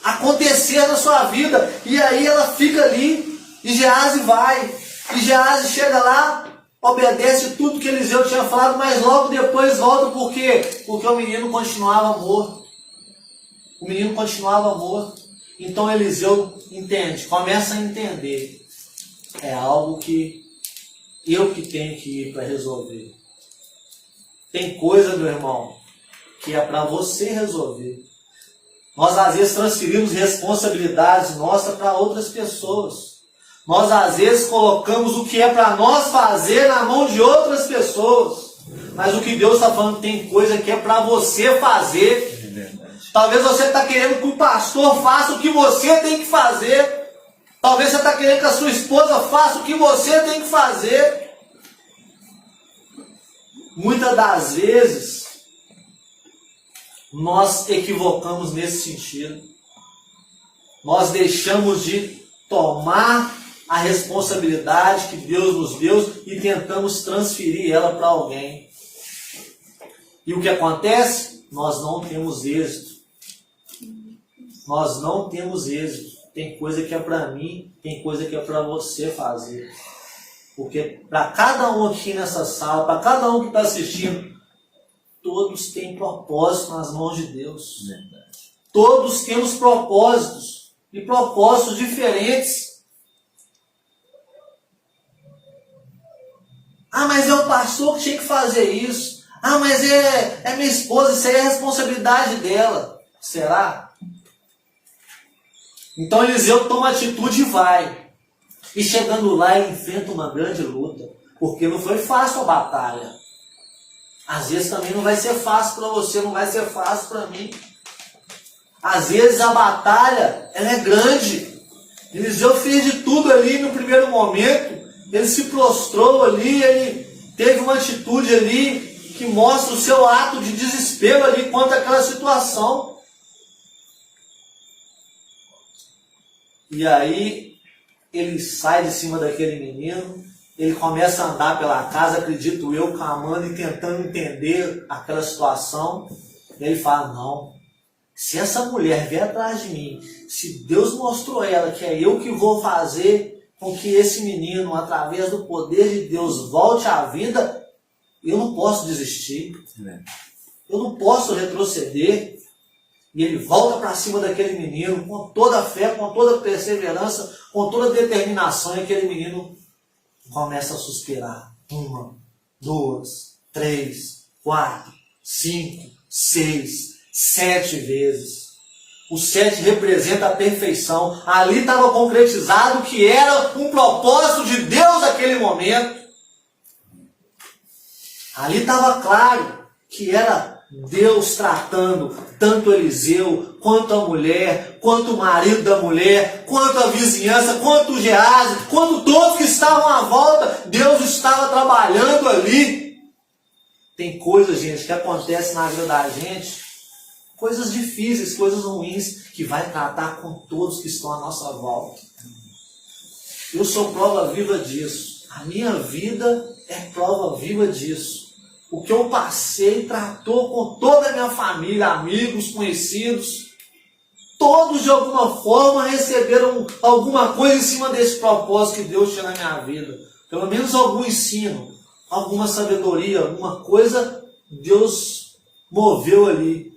acontecer na sua vida. E aí ela fica ali e Geazi vai. E Geazi chega lá, obedece tudo que Eliseu tinha falado, mas logo depois volta. Por quê? Porque o menino continuava morto. O menino continuava morto. Então Eliseu entende, começa a entender. É algo que eu que tenho que ir para resolver. Tem coisa, meu irmão, que é para você resolver. Nós às vezes transferimos responsabilidades nossas para outras pessoas. Nós às vezes colocamos o que é para nós fazer na mão de outras pessoas. Mas o que Deus está falando, tem coisa que é para você fazer. É verdade. Talvez você está querendo que o pastor faça o que você tem que fazer. Talvez você está querendo que a sua esposa faça o que você tem que fazer. Muitas das vezes, nós equivocamos nesse sentido. Nós deixamos de tomar a responsabilidade que Deus nos deu e tentamos transferir ela para alguém. E o que acontece? Nós não temos êxito. Nós não temos êxito. Tem coisa que é para mim, tem coisa que é para você fazer. Porque para cada um aqui nessa sala, para cada um que está assistindo, todos têm propósito nas mãos de Deus. Verdade. Todos temos propósitos. E propósitos diferentes. Ah, mas é o pastor que tinha que fazer isso. Ah, mas é minha esposa, isso aí é a responsabilidade dela. Será? Então Eliseu toma atitude e vai. E chegando lá, ele enfrenta uma grande luta. Porque não foi fácil a batalha. Às vezes também não vai ser fácil para você, não vai ser fácil para mim. Às vezes a batalha, ela é grande. Eliseu fez de tudo ali no primeiro momento. Ele se prostrou ali, ele teve uma atitude ali que mostra o seu ato de desespero ali quanto àquela situação. E aí ele sai de cima daquele menino, ele começa a andar pela casa, acredito eu, clamando e tentando entender aquela situação. E ele fala, não, se essa mulher vier atrás de mim, se Deus mostrou a ela que é eu que vou fazer com que esse menino, através do poder de Deus, volte à vida, eu não posso desistir. Eu não posso retroceder. E ele volta para cima daquele menino com toda a fé, com toda a perseverança, com toda a determinação. E aquele menino começa a suspirar. 1, 2, 3, 4, 5, 6, 7 vezes. O 7 representa a perfeição. Ali estava concretizado que era um propósito de Deus naquele momento. Ali estava claro que era Deus tratando tanto Eliseu, quanto a mulher, quanto o marido da mulher, quanto a vizinhança, quanto o Geazi, quanto todos que estavam à volta, Deus estava trabalhando ali. Tem coisas, gente, que acontecem na vida da gente, coisas difíceis, coisas ruins, que vai tratar com todos que estão à nossa volta. Eu sou prova viva disso. A minha vida é prova viva disso. O que eu passei tratou com toda a minha família, amigos, conhecidos. Todos de alguma forma receberam alguma coisa em cima desse propósito que Deus tinha na minha vida. Pelo menos algum ensino, alguma sabedoria, alguma coisa Deus moveu ali.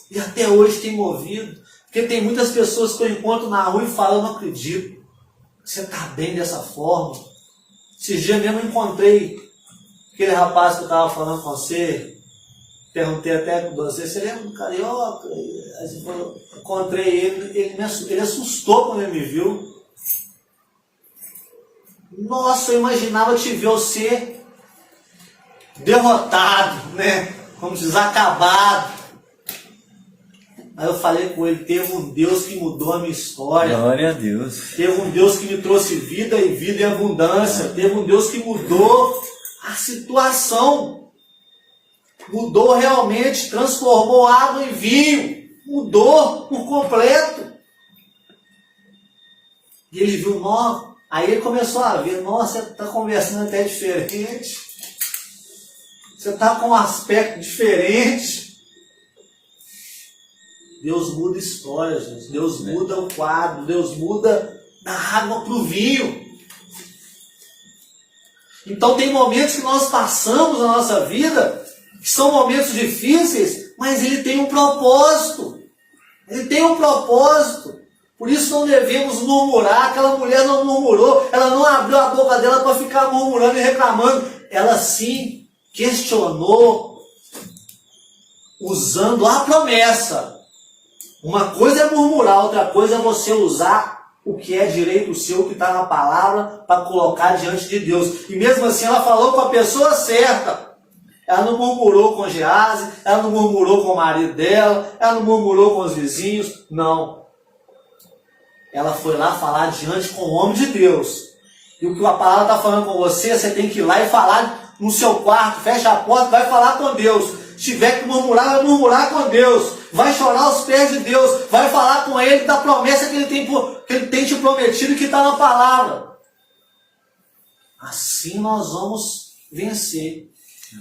E até hoje tem movido. Porque tem muitas pessoas que eu encontro na rua e falam, eu não acredito que você está bem dessa forma. Esses dias mesmo eu encontrei aquele rapaz que eu estava falando com você, perguntei até com você, você lembra do carioca? Aí você falou, encontrei ele assustou quando ele me viu. Nossa, eu imaginava te ver você derrotado, né? Como diz, acabado. Aí eu falei com ele, teve um Deus que mudou a minha história. Glória a Deus. Teve um Deus que me trouxe vida e vida em abundância. Teve um Deus que mudou a situação. Mudou realmente, transformou água em vinho. Mudou por completo. E ele viu, nossa, aí ele começou a ver, nossa, você está conversando até diferente. Você está com um aspecto diferente. Deus muda histórias, gente. Deus muda o quadro. Deus muda da água para o vinho. Então tem momentos que nós passamos na nossa vida, que são momentos difíceis, mas ele tem um propósito. Ele tem um propósito. Por isso não devemos murmurar. Aquela mulher não murmurou. Ela não abriu a boca dela para ficar murmurando e reclamando. Ela sim questionou, usando a promessa. Uma coisa é murmurar, outra coisa é você usar o que é direito seu, o que está na palavra, para colocar diante de Deus. E mesmo assim ela falou com a pessoa certa. Ela não murmurou com Geazi, ela não murmurou com o marido dela, ela não murmurou com os vizinhos, não. Ela foi lá falar diante com o homem de Deus. E o que a palavra está falando com você, você tem que ir lá e falar no seu quarto, fecha a porta, vai falar com Deus. Se tiver que murmurar, vai murmurar com Deus. Vai chorar aos pés de Deus. Vai falar com Ele da promessa que Ele tem te prometido e que está na palavra. Assim nós vamos vencer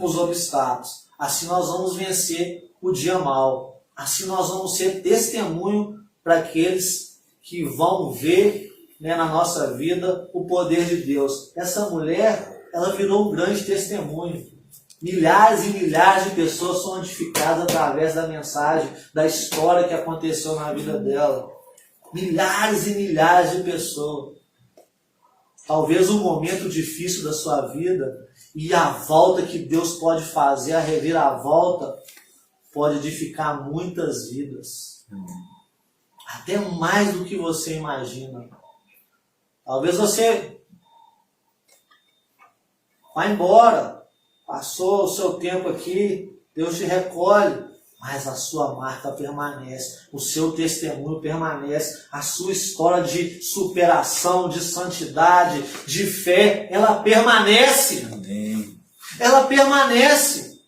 os obstáculos. Assim nós vamos vencer o dia mau. Assim nós vamos ser testemunho para aqueles que vão ver, né, na nossa vida o poder de Deus. Essa mulher, ela virou um grande testemunho. Milhares e milhares de pessoas são edificadas através da mensagem, da história que aconteceu na vida dela. Milhares e milhares de pessoas. Talvez um momento difícil da sua vida e a volta que Deus pode fazer, a reviravolta, pode edificar muitas vidas. Até mais do que você imagina. Talvez você vá embora. Passou o seu tempo aqui, Deus te recolhe, mas a sua marca permanece, o seu testemunho permanece, a sua história de superação, de santidade, de fé, ela permanece. Amém. Ela permanece.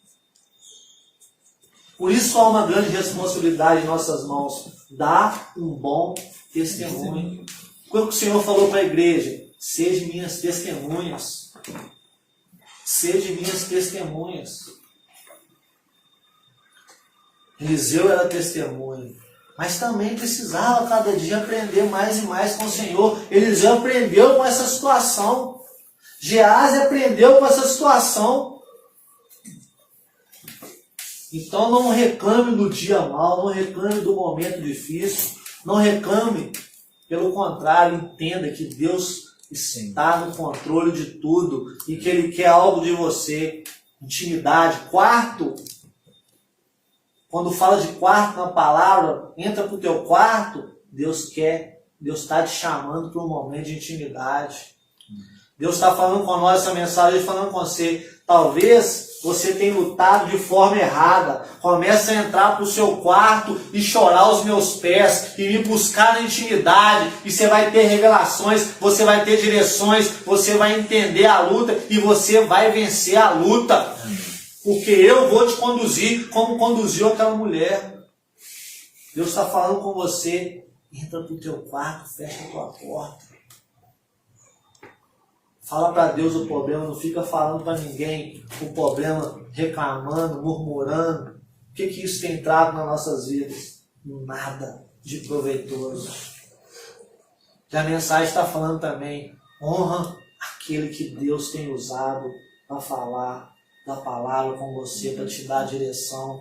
Por isso há uma grande responsabilidade em nossas mãos, dar um bom testemunho. Quando o Senhor falou para a igreja, sejam minhas testemunhas. Sede minhas testemunhas. Eliseu era testemunha, mas também precisava cada dia aprender mais e mais com o Senhor. Eliseu aprendeu com essa situação. Geazi aprendeu com essa situação. Então não reclame do dia mau, não reclame do momento difícil, não reclame. Pelo contrário, entenda que Deus está no controle de tudo e que Ele quer algo de você. Intimidade. Quarto, quando fala de quarto na palavra, entra para o teu quarto, Deus está te chamando para um momento de intimidade. Deus está falando com nós essa mensagem, falando com você. Talvez Você tem lutado de forma errada. Começa a entrar para o seu quarto e chorar aos meus pés e me buscar na intimidade. E você vai ter revelações, você vai ter direções, você vai entender a luta e você vai vencer a luta. Porque eu vou te conduzir como conduziu aquela mulher. Deus está falando com você. Entra para o teu quarto, fecha a tua porta. Fala para Deus o problema, não fica falando para ninguém o problema, reclamando, murmurando. O que isso tem entrado nas nossas vidas? Nada de proveitoso. E a mensagem está falando também, honra aquele que Deus tem usado para falar da palavra com você, para te dar a direção.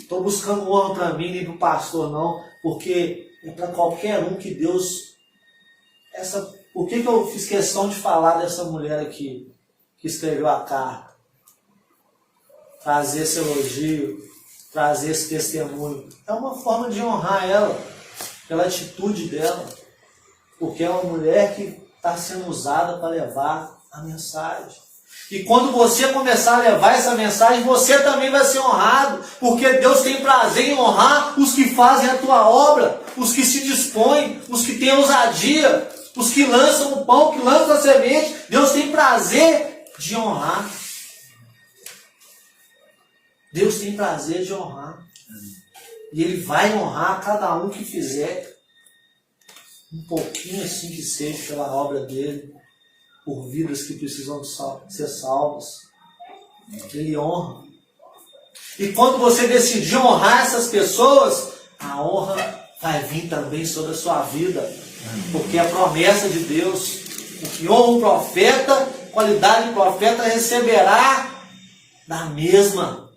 Estou buscando honra para mim, nem para o pastor não, porque é para qualquer um que Deus... Por que eu fiz questão de falar dessa mulher aqui, que escreveu a carta? Trazer esse elogio, trazer esse testemunho. É uma forma de honrar ela, pela atitude dela. Porque é uma mulher que está sendo usada para levar a mensagem. E quando você começar a levar essa mensagem, você também vai ser honrado. Porque Deus tem prazer em honrar os que fazem a tua obra, os que se dispõem, os que têm ousadia. Os que lançam o pão, que lançam a semente, Deus tem prazer de honrar. Deus tem prazer de honrar. E Ele vai honrar cada um que fizer um pouquinho assim que seja pela obra dEle, por vidas que precisam ser salvas. Ele honra. E quando você decidir honrar essas pessoas, a honra vai vir também sobre a sua vida. Porque é a promessa de Deus. O que honra um profeta, qualidade de profeta, receberá da mesma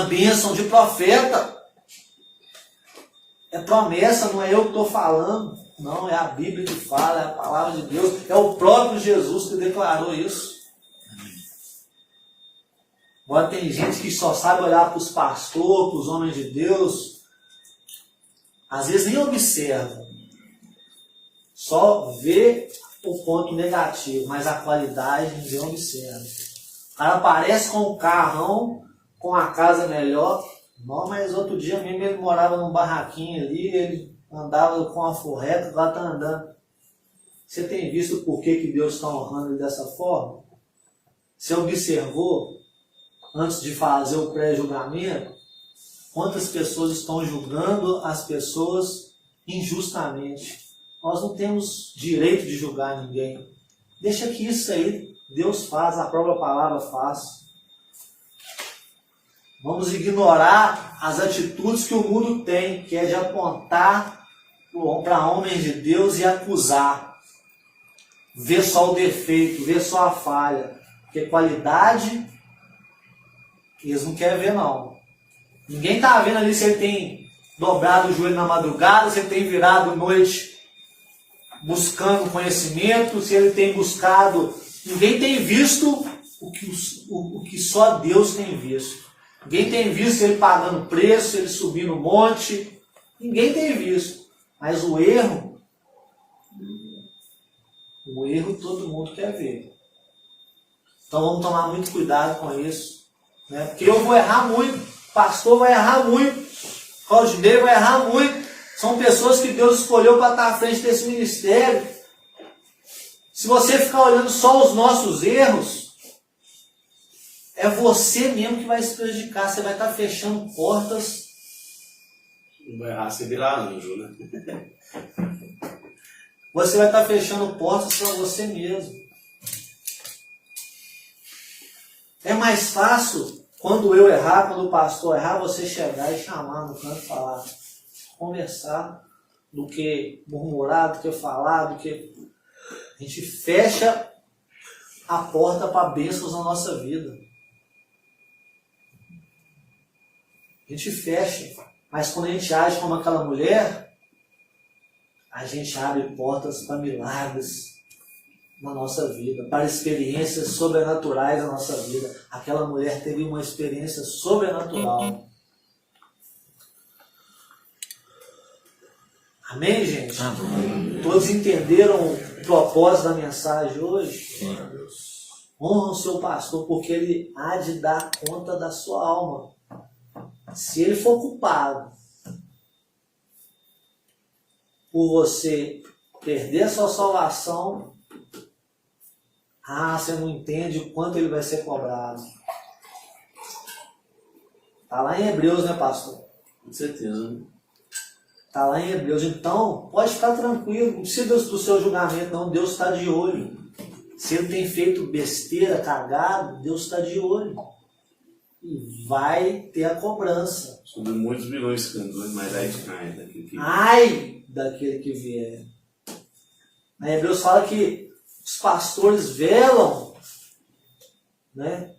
bênção de profeta. É promessa, não é eu que estou falando. Não, é a Bíblia que fala, é a palavra de Deus. É o próprio Jesus que declarou isso. Agora tem gente que só sabe olhar para os pastores, para os homens de Deus. Às vezes nem observa. Só vê o ponto negativo, mas a qualidade ninguém observa. O cara aparece com o carrão, com a casa melhor. Não, mas outro dia mesmo ele morava num barraquinho ali, ele andava com a forreta, lá está andando. Você tem visto por que Deus está honrando ele dessa forma? Você observou, antes de fazer o pré-julgamento, quantas pessoas estão julgando as pessoas injustamente? Nós não temos direito de julgar ninguém. Deixa que isso aí Deus faz, a própria palavra faz. Vamos ignorar as atitudes que o mundo tem, que é de apontar para homens de Deus e acusar. Ver só o defeito, ver só a falha. Porque qualidade, eles não querem ver não. Ninguém está vendo ali se ele tem dobrado o joelho na madrugada, se ele tem virado noite buscando conhecimento, se ele tem buscado... Ninguém tem visto o que só Deus tem visto. Ninguém tem visto ele pagando preço, ele subindo um monte. Ninguém tem visto. Mas o erro todo mundo quer ver. Então vamos tomar muito cuidado com isso. Né? Porque eu vou errar muito, o pastor vai errar muito, o Claudinei vai errar muito. São pessoas que Deus escolheu para estar à frente desse ministério. Se você ficar olhando só os nossos erros, é você mesmo que vai se prejudicar. Você vai estar fechando portas. Não vai errar, você virar anjo, né? Você vai estar fechando portas para você mesmo. É mais fácil, quando eu errar, quando o pastor errar, você chegar e chamar no canto e falar, conversar, do que murmurar, do que falar, do que... A gente fecha a porta para bênçãos na nossa vida. A gente fecha. Mas quando a gente age como aquela mulher, a gente abre portas para milagres na nossa vida, para experiências sobrenaturais na nossa vida. Aquela mulher teve uma experiência sobrenatural. Amém, gente? Amém. Todos entenderam o propósito da mensagem hoje? Honra o seu pastor, porque ele há de dar conta da sua alma. Se ele for culpado por você perder a sua salvação, você não entende o quanto ele vai ser cobrado. Está lá em Hebreus, né, pastor? Com certeza. Está lá em Hebreus. Então, pode ficar tranquilo, não precisa do seu julgamento, não. Deus está de olho. Se ele tem feito besteira, cagado, Deus está de olho. E vai ter a cobrança. Sobre muitos milhões de cantos, mas aí cai daquele que... Ai daquele que vier. A Hebreus fala que os pastores velam, né,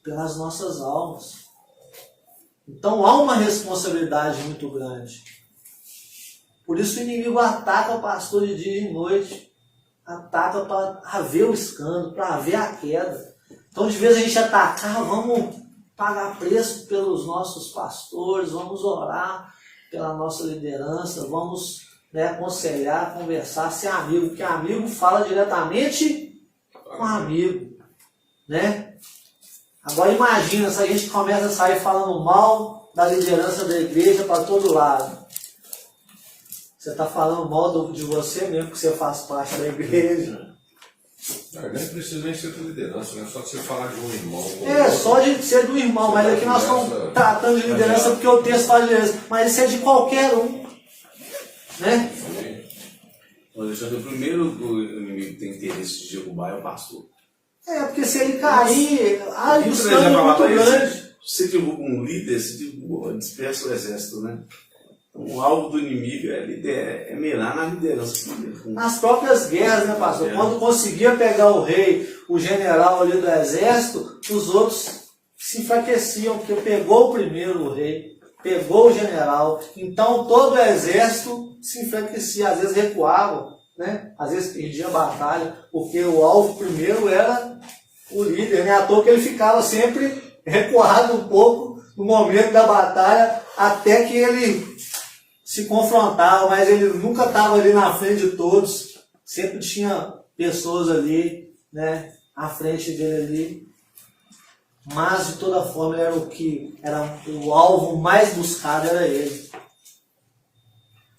pelas nossas almas. Então há uma responsabilidade muito grande. Por isso o inimigo ataca o pastor de dia e de noite. Ataca para haver o escândalo, para haver a queda. Então, de vez a gente atacar, vamos pagar preço pelos nossos pastores, vamos orar pela nossa liderança, vamos, né, aconselhar, conversar, ser amigo, porque amigo fala diretamente com amigo, né? Agora imagina se a gente começa a sair falando mal da liderança da igreja para todo lado. Você está falando mal de você mesmo, que você faz parte da igreja. Nem precisa nem ser da liderança, né? Só de você falar de um irmão. Só de ser do irmão, mas aqui nós estamos tratando de liderança porque o texto fala de liderança. Mas isso é de qualquer um. Né? Alexandre, o primeiro que o inimigo tem interesse de derrubar é o pastor. Porque se ele cair, o Você escândalo é muito grande. Você derruba um líder, você dispersa o exército, né? O alvo do inimigo é mirar na liderança. Nas próprias guerras, né, pastor? Quando conseguia pegar o rei, o general ali do exército, os outros se enfraqueciam, porque pegou o primeiro o rei, pegou o general. Então todo o exército se enfraquecia, às vezes recuava, né? Às vezes perdia a batalha, porque o alvo primeiro era o líder, né? À toa que ele ficava sempre recuado um pouco no momento da batalha, até que ele se confrontava, mas ele nunca estava ali na frente de todos, sempre tinha pessoas ali, né, à frente dele ali, mas de toda forma ele era o alvo mais buscado, era ele.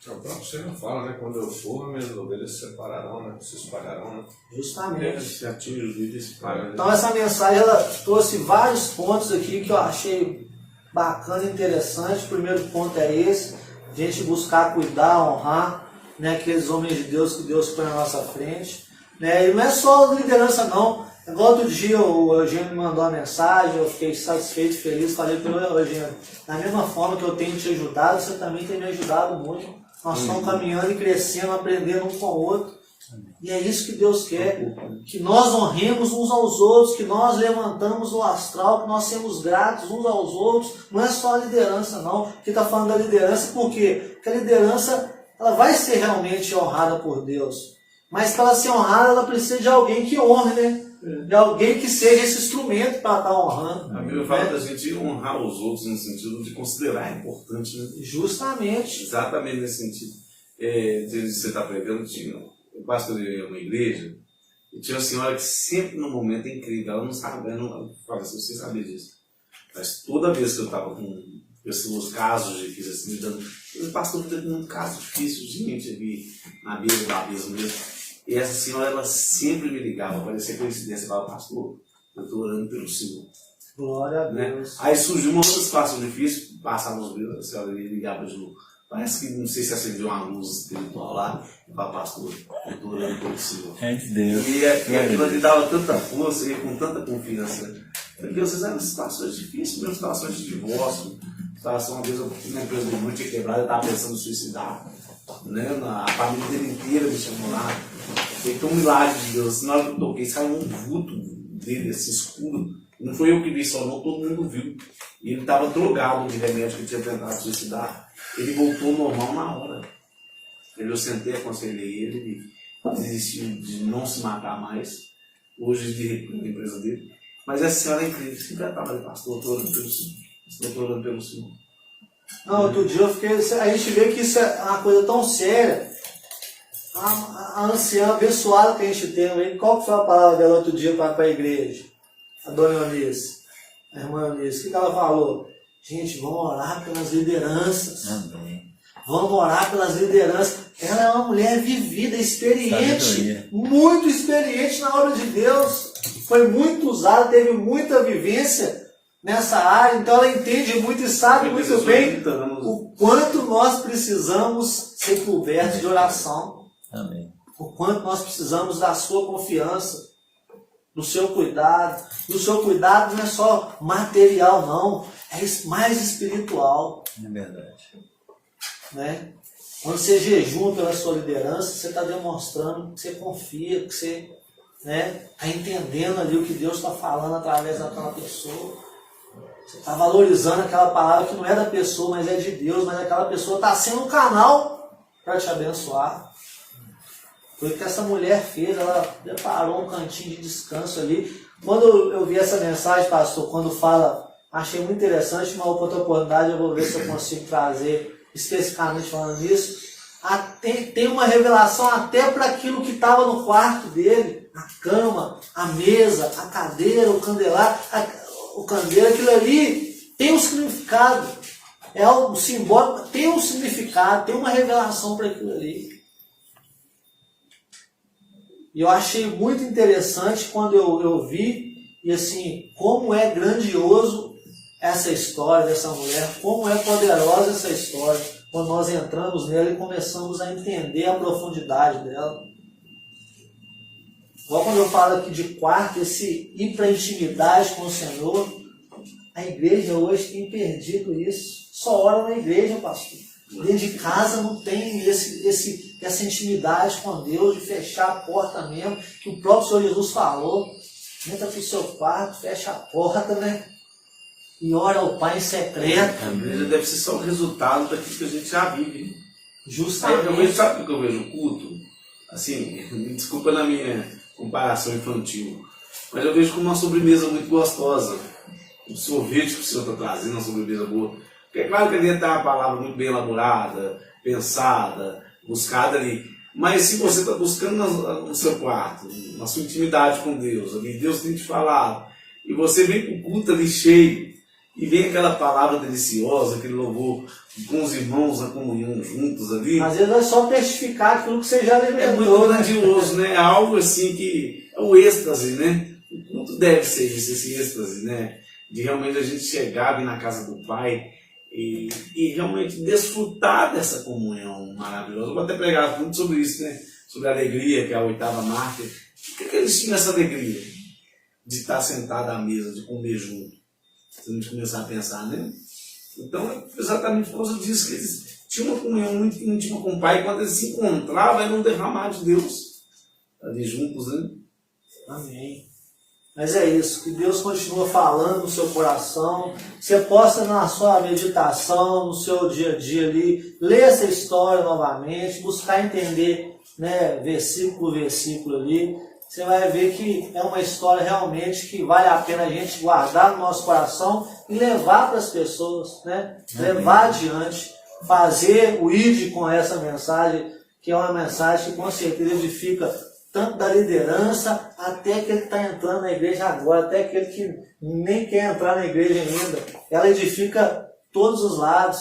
O próprio Senhor fala, né? Quando eu for, minhas ovelhas se separarão, né? Se espalharão, né? Justamente. Se atinge os líderes, se espalha. Então essa mensagem ela trouxe vários pontos aqui que eu achei bacana e interessante. O primeiro ponto é esse: a gente buscar cuidar, honrar, né, aqueles homens de Deus que Deus põe na nossa frente, né? E não é só liderança não. Igual outro dia o Eugênio me mandou uma mensagem, eu fiquei satisfeito, feliz, falei para ele: Eugênio, da mesma forma que eu tenho te ajudado, você também tem me ajudado muito. Nós estamos caminhando e crescendo, aprendendo um com o outro. E é isso que Deus quer, que nós honremos uns aos outros, que nós levantamos o astral, que nós sejamos gratos uns aos outros. Não é só a liderança não, que está falando da liderança, por quê? Porque a liderança ela vai ser realmente honrada por Deus, mas para ela ser honrada ela precisa de alguém que honre, né? De alguém que seja esse instrumento para estar honrando. A Bíblia fala da gente honrar os outros no sentido de considerar importante, né? Justamente. Exatamente nesse sentido. Você está pregando, eu pastoreei uma igreja e tinha uma senhora que sempre no momento é incrível, ela não sabe, ela não fala assim, você sabia disso. Mas toda vez que eu estava com pessoas, casos difíceis, assim, me dando, o pastor está tendo um caso difícil, gente, ali na beira da mesa mesmo. E essa senhora, ela sempre me ligava, parecia coincidência, falava: pastor, eu estou orando pelo Senhor. Glória a Deus. Né? Aí surgiu uma outra situação difícil, passava uns dias, a senhora ligava de novo. Parece que, não sei se acendeu uma luz espiritual lá, e falava: pastor, eu estou orando pelo Senhor. É de Deus. E aquilo lhe dava tanta força e com tanta confiança. Porque vocês eram situações difíceis, mesmo situações de divórcio. Situação, uma vez eu fui na empresa de muito quebrada, eu estava pensando em suicidar. Né? A família dele inteira me chamou lá. Foi um milagre de Deus. Na hora que eu toquei, saiu um vulto dele, assim, escuro. Não foi eu que vi só, não, todo mundo viu. E ele estava drogado de remédio que tinha tentado suicidar. Ele voltou normal na hora. Eu sentei, aconselhei ele desistiu de não se matar mais. Hoje ele na empresa dele. Mas essa senhora é incrível, sempre estava ali: pastor, estou orando pelo Senhor. Estou orando pelo Senhor. Não, outro dia a gente vê que isso é uma coisa tão séria. a anciã abençoada que a gente tem aí, qual que foi a palavra dela outro dia para a igreja? A dona Eunice, a irmã Eunice, o que ela falou? Gente, vamos orar pelas lideranças. Amém. Vamos orar pelas lideranças. Ela é uma mulher vivida, experiente, muito experiente na obra de Deus. Foi muito usada, teve muita vivência nessa área, então ela entende muito e sabe muito bem o quanto nós precisamos ser cobertos de oração. Amém. O quanto nós precisamos da sua confiança, do seu cuidado. E o seu cuidado não é só material, não. É mais espiritual. É verdade. Né? Quando você jejua pela sua liderança, você está demonstrando que você confia, que você está entendendo ali o que Deus está falando através daquela pessoa. Você está valorizando aquela palavra que não é da pessoa, mas é de Deus, mas aquela pessoa está sendo um canal para te abençoar. Foi o que essa mulher fez, ela preparou um cantinho de descanso ali. Quando eu vi essa mensagem, pastor, quando fala, achei muito interessante, uma outra oportunidade eu vou ver se eu consigo trazer especificamente falando nisso. Tem uma revelação até para aquilo que estava no quarto dele, a cama, a mesa, a cadeira, o candelabro, o candeeiro, aquilo ali tem um significado, é algo simbólico, tem um significado, tem uma revelação para aquilo ali. E eu achei muito interessante quando eu vi, e assim, como é grandioso essa história dessa mulher, como é poderosa essa história, quando nós entramos nela e começamos a entender a profundidade dela. Igual quando eu falo aqui de quarto, esse ir para a intimidade com o Senhor, a igreja hoje tem perdido isso. Só ora na igreja, pastor. Dentro de casa não tem essa intimidade com Deus, de fechar a porta mesmo, que o próprio Senhor Jesus falou. Entra para o seu quarto, fecha a porta, né? E ora ao Pai em secreto. A igreja deve ser só o resultado daquilo que a gente já vive. Justamente. Sabe o que eu vejo o culto? Assim, me desculpa na minha comparação infantil, mas eu vejo como uma sobremesa muito gostosa. Um sorvete que o Senhor está trazendo, uma sobremesa boa. Porque é claro que ali está uma palavra muito bem elaborada, pensada, buscada ali. Mas se você está buscando no seu quarto, na sua intimidade com Deus, ali Deus tem te falado, e você vem com o culto ali cheio, e vem aquela palavra deliciosa, aquele louvor com os irmãos na comunhão juntos ali. Às vezes é só testificar aquilo que você já alimentou. É muito grandioso, né? É algo assim que é o êxtase, né? O culto deve ser isso, esse êxtase, né? De realmente a gente chegar, vir na casa do Pai e realmente desfrutar dessa comunhão maravilhosa. Eu vou até pregar muito sobre isso, né? Sobre a alegria, que é a 8ª marca. Por que eles tinham essa alegria de estar sentado à mesa, de comer junto? Se a gente começar a pensar, né? Então, é exatamente por causa disso que eles tinham uma comunhão muito íntima com o Pai. Quando eles se encontravam, era um derramar de Deus ali juntos, né? Amém. Mas é isso, que Deus continua falando no seu coração, você possa na sua meditação, no seu dia a dia ali, ler essa história novamente, buscar entender, né, versículo por versículo ali, você vai ver que é uma história realmente que vale a pena a gente guardar no nosso coração e levar para as pessoas, né, levar adiante, fazer o ID com essa mensagem, que é uma mensagem que com certeza edifica tanto da liderança, até aquele que está entrando na igreja agora, até aquele que nem quer entrar na igreja ainda. Ela edifica todos os lados,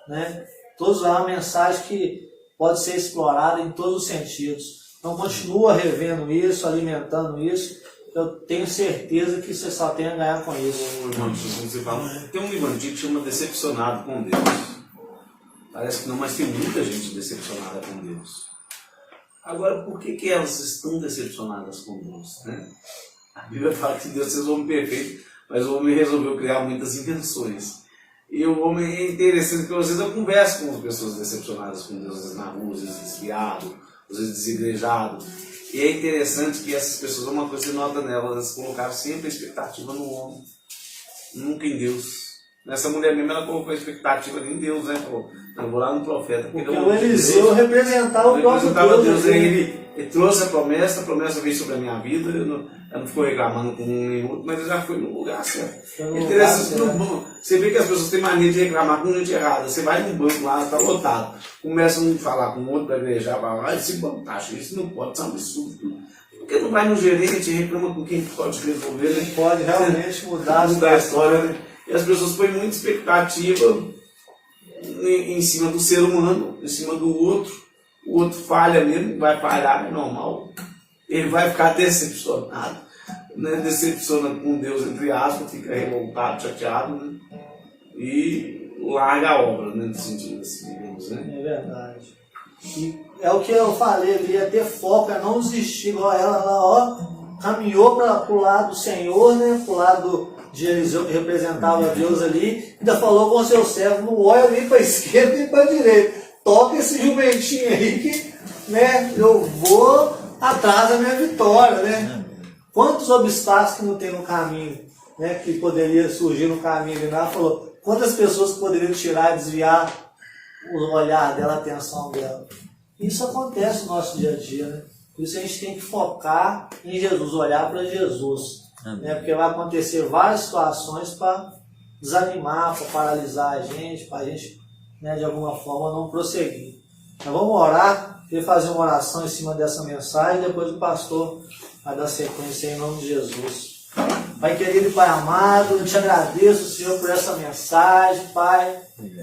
né? Todos lá, uma mensagem que pode ser explorada em todos os sentidos. Então continua revendo isso, alimentando isso. Eu tenho certeza que você só tem a ganhar com isso. Irmão, você fala, tem um livro antigo que chama Decepcionado com Deus. Parece que não, mas tem muita gente decepcionada com Deus. Agora, por que elas estão decepcionadas com Deus? Né? A Bíblia fala que Deus fez o homem perfeito, mas o homem resolveu criar muitas invenções. E o homem é interessante que às vezes eu converso com as pessoas decepcionadas com Deus, às vezes na rua, às vezes desviado, às vezes desigrejado. E é interessante que essas pessoas, uma coisa que você nota nelas, elas colocaram sempre a expectativa no homem, nunca em Deus. Nessa mulher mesmo, ela colocou a expectativa em Deus, né? Falou, não, vou lá no profeta. Porque o Eliseu representava o próprio Deus. Ele trouxe a promessa veio sobre a minha vida, ela não ficou reclamando com um nem outro, mas ele já foi no lugar certo. Você vê que as pessoas têm mania de reclamar com gente errada. Você vai num banco lá, está lotado, começa um a falar com o outro, para igrejar, vai esse banco tá cheio, isso não pode, isso é um absurdo. Porque não vai no gerente e reclama com quem pode resolver, né? Pode realmente mudar a história, né? E as pessoas põem muita expectativa em cima do ser humano, em cima do outro. O outro falha mesmo, vai falhar, é normal. Ele vai ficar decepcionado, né? Decepciona com Deus, entre aspas, fica revoltado, chateado, né? E larga a obra, né? Nesse sentido, assim, digamos, né? É verdade. E é o que eu falei ali, é ter foco, é não desistir, igual ela lá, ó, caminhou para o lado do Senhor, né? Para o lado de Eliseu, que representava Deus ali, ainda falou com o seu servo, não olha nem para a esquerda nem para a direita. Toca esse jumentinho aí que, né, eu vou atrás da minha vitória, né? Quantos obstáculos que não tem no caminho, né, que poderia surgir no caminho. Ele falou, quantas pessoas poderiam tirar e desviar o olhar dela, a atenção dela. Isso acontece no nosso dia a dia, né? Por isso a gente tem que focar em Jesus, olhar para Jesus, né? Porque vai acontecer várias situações para desanimar, para paralisar a gente, para a gente, né, de alguma forma não prosseguir. Então vamos orar, queria fazer uma oração em cima dessa mensagem, depois o pastor vai dar sequência em nome de Jesus. Pai querido e Pai amado, eu te agradeço, Senhor, por essa mensagem, Pai.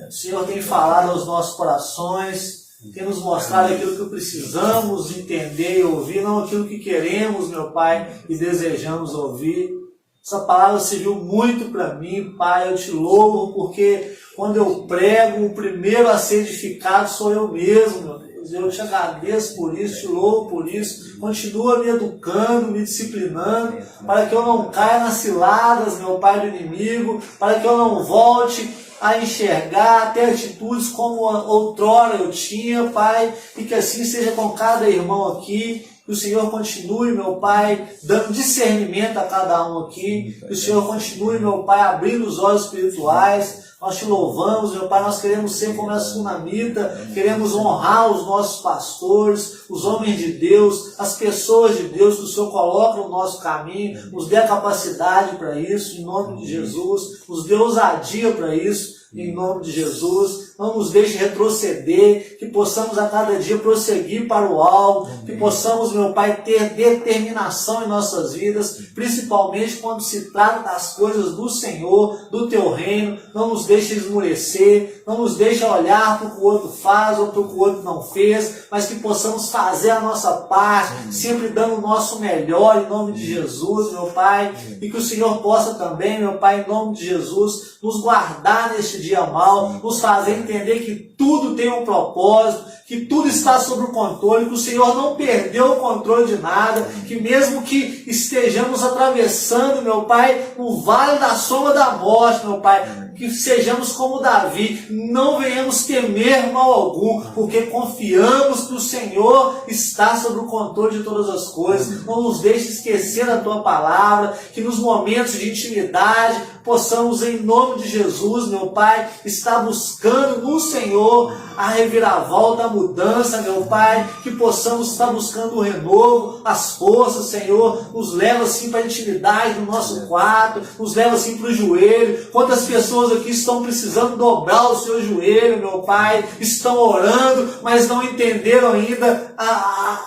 O Senhor tem falado aos nossos corações, tem nos mostrado aquilo que precisamos entender e ouvir, não aquilo que queremos, meu Pai, e desejamos ouvir. Essa palavra serviu muito para mim, Pai, eu te louvo, porque quando eu prego, o primeiro a ser edificado sou eu mesmo, meu Deus. Eu te agradeço por isso, te louvo por isso. Continua me educando, me disciplinando, para que eu não caia nas ciladas, meu Pai, do inimigo, para que eu não volte a enxergar, ter atitudes como outrora eu tinha, Pai, e que assim seja com cada irmão aqui. Que o Senhor continue, meu Pai, dando discernimento a cada um aqui. Que o Senhor continue, meu Pai, abrindo os olhos espirituais. Nós te louvamos, meu Pai, nós queremos ser como a sunamita, queremos honrar os nossos pastores, os homens de Deus, as pessoas de Deus que o Senhor coloca no nosso caminho, nos dê a capacidade para isso, em nome de Jesus, nos dê ousadia para isso, em nome de Jesus. Não nos deixe retroceder, que possamos a cada dia prosseguir para o alto, que possamos, meu Pai, ter determinação em nossas vidas, principalmente quando se trata das coisas do Senhor, do Teu reino. Não nos deixe esmorecer, não nos deixe olhar para o que o outro faz ou para o que o outro não fez, mas que possamos fazer a nossa parte, sempre dando o nosso melhor em nome de Jesus, meu Pai, e que o Senhor possa também, meu Pai, em nome de Jesus, nos guardar neste dia mal, nos fazer entender que tudo tem um propósito, que tudo está sob o controle, que o Senhor não perdeu o controle de nada, que mesmo que estejamos atravessando, meu Pai, o vale da sombra da morte, meu Pai, que sejamos como Davi, não venhamos temer mal algum, porque confiamos que o Senhor está sob o controle de todas as coisas. Não nos deixe esquecer a Tua palavra, que nos momentos de intimidade possamos, em nome de Jesus, meu Pai, estar buscando no Senhor a reviravolta, a mudança, meu Pai, que possamos estar buscando o renovo, as forças, Senhor, nos leva assim para a intimidade do nosso quarto, nos leva assim para o joelho. Quantas pessoas aqui estão precisando dobrar o seu joelho, meu Pai, estão orando, mas não entenderam ainda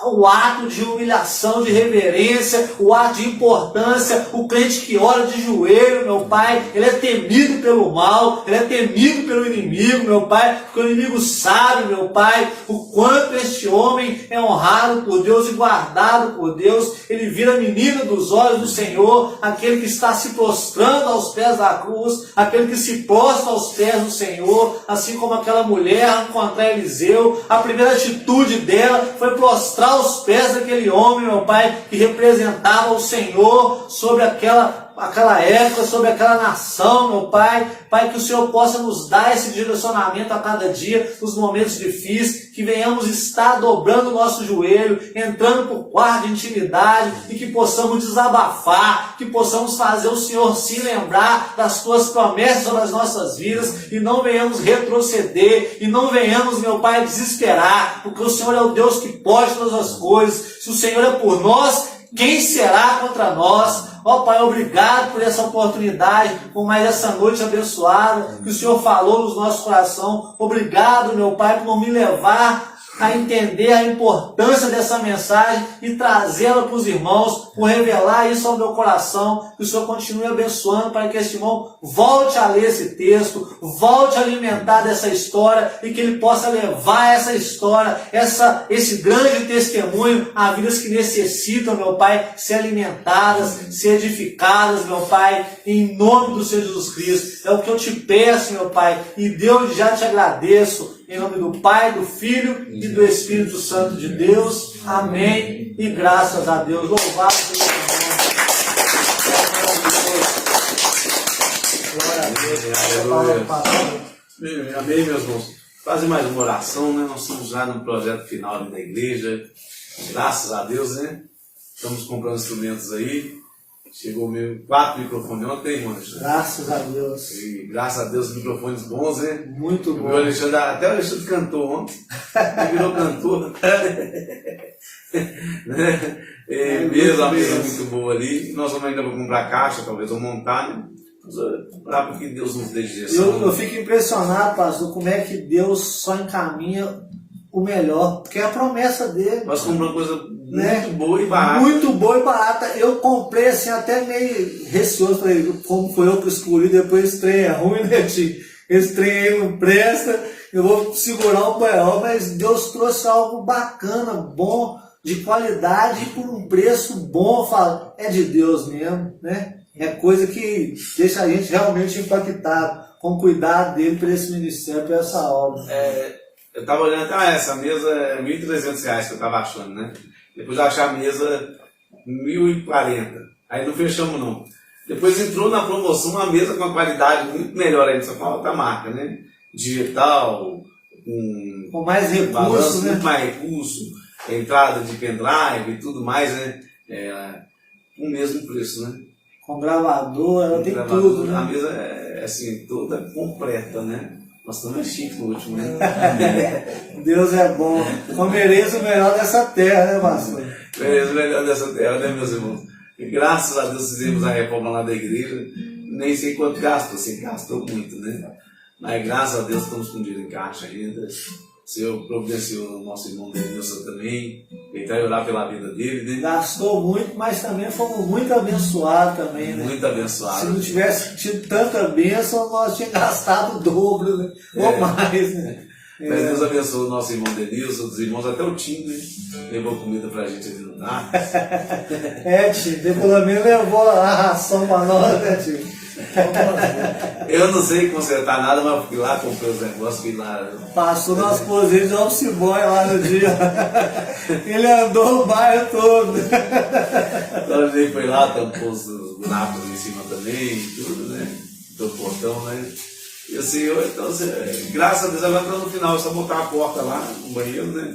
o ato de humilhação, de reverência, o ato de importância. O crente que ora de joelho, meu Pai, ele é temido pelo mal, ele é temido pelo inimigo, meu Pai, porque o inimigo sabe, meu Pai, o quanto este homem é honrado por Deus e guardado por Deus. Ele vira menina dos olhos do Senhor, aquele que está se prostrando aos pés da cruz, aquele que se prostra aos pés do Senhor, assim como aquela mulher contra Eliseu. A primeira atitude dela foi prostrar aos pés daquele homem, meu Pai, que representava o Senhor sobre aquela aquela época, sobre aquela nação, meu Pai. Pai, que o Senhor possa nos dar esse direcionamento a cada dia, nos momentos difíceis, que venhamos estar dobrando o nosso joelho, entrando para o quarto de intimidade e que possamos desabafar, que possamos fazer o Senhor se lembrar das Tuas promessas sobre as nossas vidas e não venhamos retroceder e não venhamos, meu Pai, desesperar, porque o Senhor é o Deus que pode todas as coisas. Se o Senhor é por nós, quem será contra nós? Ó Pai, obrigado por essa oportunidade, por mais essa noite abençoada que o Senhor falou nos nossos corações. Obrigado, meu Pai, por me levar a entender a importância dessa mensagem e trazê-la para os irmãos, por revelar isso ao meu coração. Que o Senhor continue abençoando para que este irmão volte a ler esse texto, volte a alimentar dessa história e que ele possa levar essa história, esse grande testemunho a vidas que necessitam, meu Pai, ser alimentadas, ser edificadas, meu Pai, em nome do Senhor Jesus Cristo. É o que eu te peço, meu Pai, e Deus, já te agradeço. Em nome do Pai, do Filho e do Espírito Santo de Deus. Amém. E graças a Deus. Louvado seja o nome. Glória a Deus. Amém, meus irmãos. Fazer mais uma oração, né? Nós estamos já no projeto final da igreja. Graças a Deus, né? Estamos comprando instrumentos aí. Chegou mesmo 4 microfones ontem, irmão. Graças a Deus. E graças a Deus, microfones bons, né? Muito bom. Até o Alexandre cantou ontem. Ele virou cantor. Mesmo a mesa muito boa ali. Nós vamos ainda comprar caixa, talvez, ou montar, né? Orar para que Deus nos dê direção. Eu fico impressionado, pastor, como é que Deus só encaminha o melhor, porque é a promessa dele. Nós compramos coisa muito boa e barata. Muito boa e barata. Eu comprei assim, até meio receoso, falei, como foi eu que escolhi, depois esse trem é ruim, né, tio? Esse trem aí não presta, eu vou segurar o paiol, mas Deus trouxe algo bacana, bom, de qualidade e por um preço bom. Eu falo, é de Deus mesmo, né? É coisa que deixa a gente realmente impactado com o cuidado dele para esse ministério, para essa obra. Eu estava olhando, essa mesa é R$ 1.300 que eu estava achando, né? Depois eu achei a mesa R$ 1.040. Aí não fechamos, não. Depois entrou na promoção uma mesa com uma qualidade muito melhor ainda, só com a outra marca, né? Digital, com mais recursos, balanço, né? Muito mais recurso, entrada de pendrive e tudo mais, né? O mesmo preço, né? Com gravador, ela tem tudo, né? A mesa é assim, toda completa, né? Nós estamos chiques no último, né? Deus é bom. Comereis o melhor dessa terra, né, pastor? Comereis o melhor dessa terra, né, meus irmãos? E graças a Deus fizemos a reforma lá da igreja. Nem sei quanto gastou, assim, gastou muito, né? Mas graças a Deus estamos com dinheiro em caixa ainda. O Senhor providenciou o nosso irmão Denilson também. Ele vai orar pela vida dele, né? Gastou muito, mas também fomos muito abençoados também, né? Muito abençoado. Se não tivesse tido tanta bênção, nós tínhamos gastado o dobro, né? Ou mais, né? Mas Deus abençoe o nosso irmão Denilson, os irmãos, até o Tim, né? Levou comida pra gente ali no lar. Tim, pelo menos levou a ração pra nós, né, Tim? Eu não sei consertar nada, mas fui lá, comprei os negócios, fui lá. Passou nosso pozinho de office boy lá no dia. Ele andou o bairro todo. Então a gente foi lá, tampou os buracos em cima também, tudo, né? Do portão, né? E o Senhor, então, graças a Deus, agora está no final, é só botar a porta lá no banheiro, né?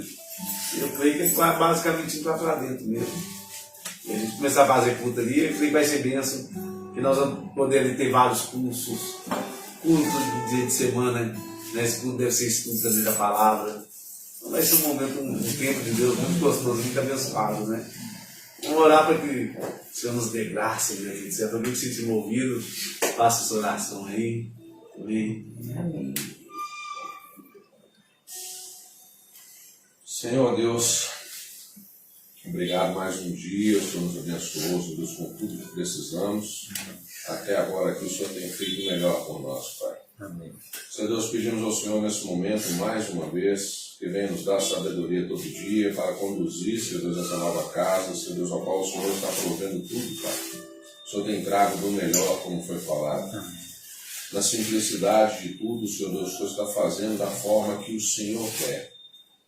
E eu creio que basicamente entrar para dentro mesmo. E a gente começar a fazer culto ali, eu creio que vai ser bênção. Que nós vamos poder ali ter vários cultos de dia de semana, né? Esse culto deve ser estudo também da palavra. Então vai ser um momento, um tempo de Deus muito gostoso, muito abençoado, né? Vamos orar para que o Senhor nos dê graça, né? Se alguém que se sentir movido, faça essa oração aí. Amém. Senhor Deus, obrigado mais um dia, o Senhor nos abençoou, Senhor Deus, com tudo que precisamos. Até agora que o Senhor tem feito o melhor por nós, Pai. Amém. Senhor Deus, pedimos ao Senhor nesse momento, mais uma vez, que venha nos dar sabedoria todo dia para conduzir, Senhor Deus, essa nova casa, Senhor Deus, ao qual o Senhor está provendo tudo, Pai. O Senhor tem trago do melhor, como foi falado. Amém. Na simplicidade de tudo, Senhor Deus, o Senhor está fazendo da forma que o Senhor quer.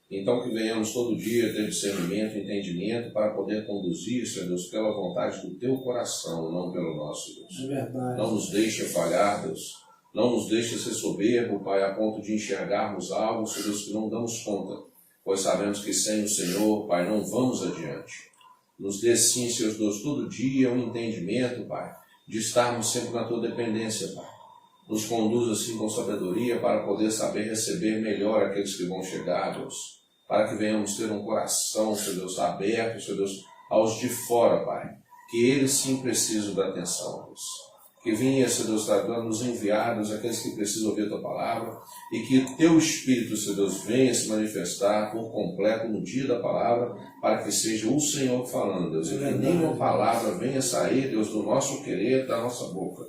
Então que venhamos todo dia ter discernimento, entendimento para poder conduzir, Senhor Deus, pela vontade do Teu coração, não pelo nosso, Deus. É verdade. Não nos deixe falhar, Deus. Não nos deixe ser soberbo, Pai, a ponto de enxergarmos algo, Senhor Deus, que não damos conta, pois sabemos que sem o Senhor, Pai, não vamos adiante. Nos dê sim, Senhor Deus, todo dia um entendimento, Pai, de estarmos sempre na Tua dependência, Pai. Nos conduz assim com sabedoria para poder saber receber melhor aqueles que vão chegar, Deus. Para que venhamos ter um coração, Senhor Deus, aberto, Senhor Deus, aos de fora, Pai. Que eles sim precisam da atenção, Deus. Que venha, Senhor Deus, dando-nos enviados aqueles que precisam ouvir a Tua palavra e que Teu Espírito, Senhor Deus, venha se manifestar por completo no dia da palavra para que seja o Senhor falando, Deus. E que nenhuma palavra venha sair, Deus, do nosso querer, da nossa boca.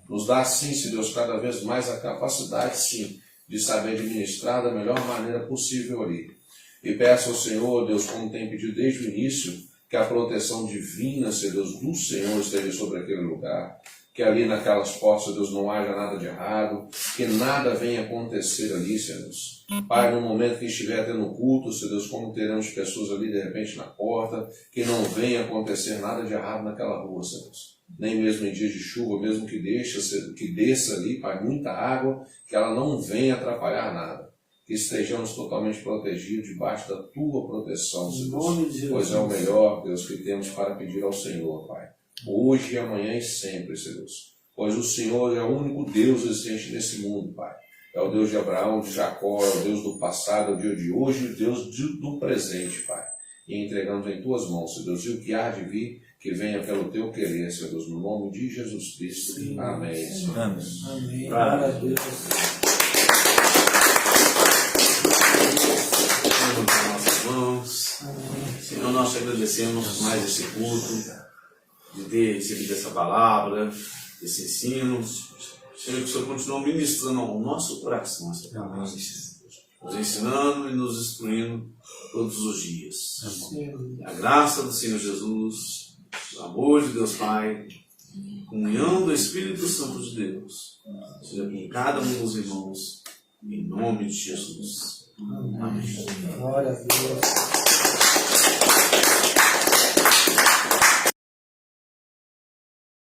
Nos dá, sim, Senhor Deus, cada vez mais a capacidade, sim, de saber administrar da melhor maneira possível ali. E peço ao Senhor, Deus, como tem pedido desde o início, que a proteção divina, Senhor Deus, do Senhor esteja sobre aquele lugar. Que ali naquelas portas, Deus, não haja nada de errado, que nada venha acontecer ali, Senhor Deus. Pai, no momento que estiver tendo culto, Senhor Deus, como teremos pessoas ali de repente na porta, que não venha acontecer nada de errado naquela rua, Senhor Deus. Nem mesmo em dias de chuva, mesmo que desça ali, Pai, muita água, que ela não venha atrapalhar nada. Que estejamos totalmente protegidos debaixo da Tua proteção, Senhor Deus. Pois é o melhor, Deus, que temos para pedir ao Senhor, Pai. Hoje, amanhã e sempre, Senhor Deus. Pois o Senhor é o único Deus existente nesse mundo, Pai. É o Deus de Abraão, de Jacó, é o Deus do passado, é o dia de hoje e o Deus do presente, Pai. E entregamos em Tuas mãos, Senhor Deus, e o que há de vir, que venha pelo Teu querer, Senhor Deus, no nome de Jesus Cristo. Sim. Amém. Senhor. Amém. Amém. Glória a Deus. Nossas mãos. Senhor, nós te agradecemos mais esse culto, de ter recebido essa palavra, esse ensino. Senhor, que o Senhor continue ministrando ao nosso coração essa palavra, nos ensinando e nos instruindo todos os dias. A graça do Senhor Jesus, o amor de Deus Pai, a comunhão do Espírito Santo de Deus, seja com cada um dos irmãos, em nome de Jesus. Amém. Glória a Deus.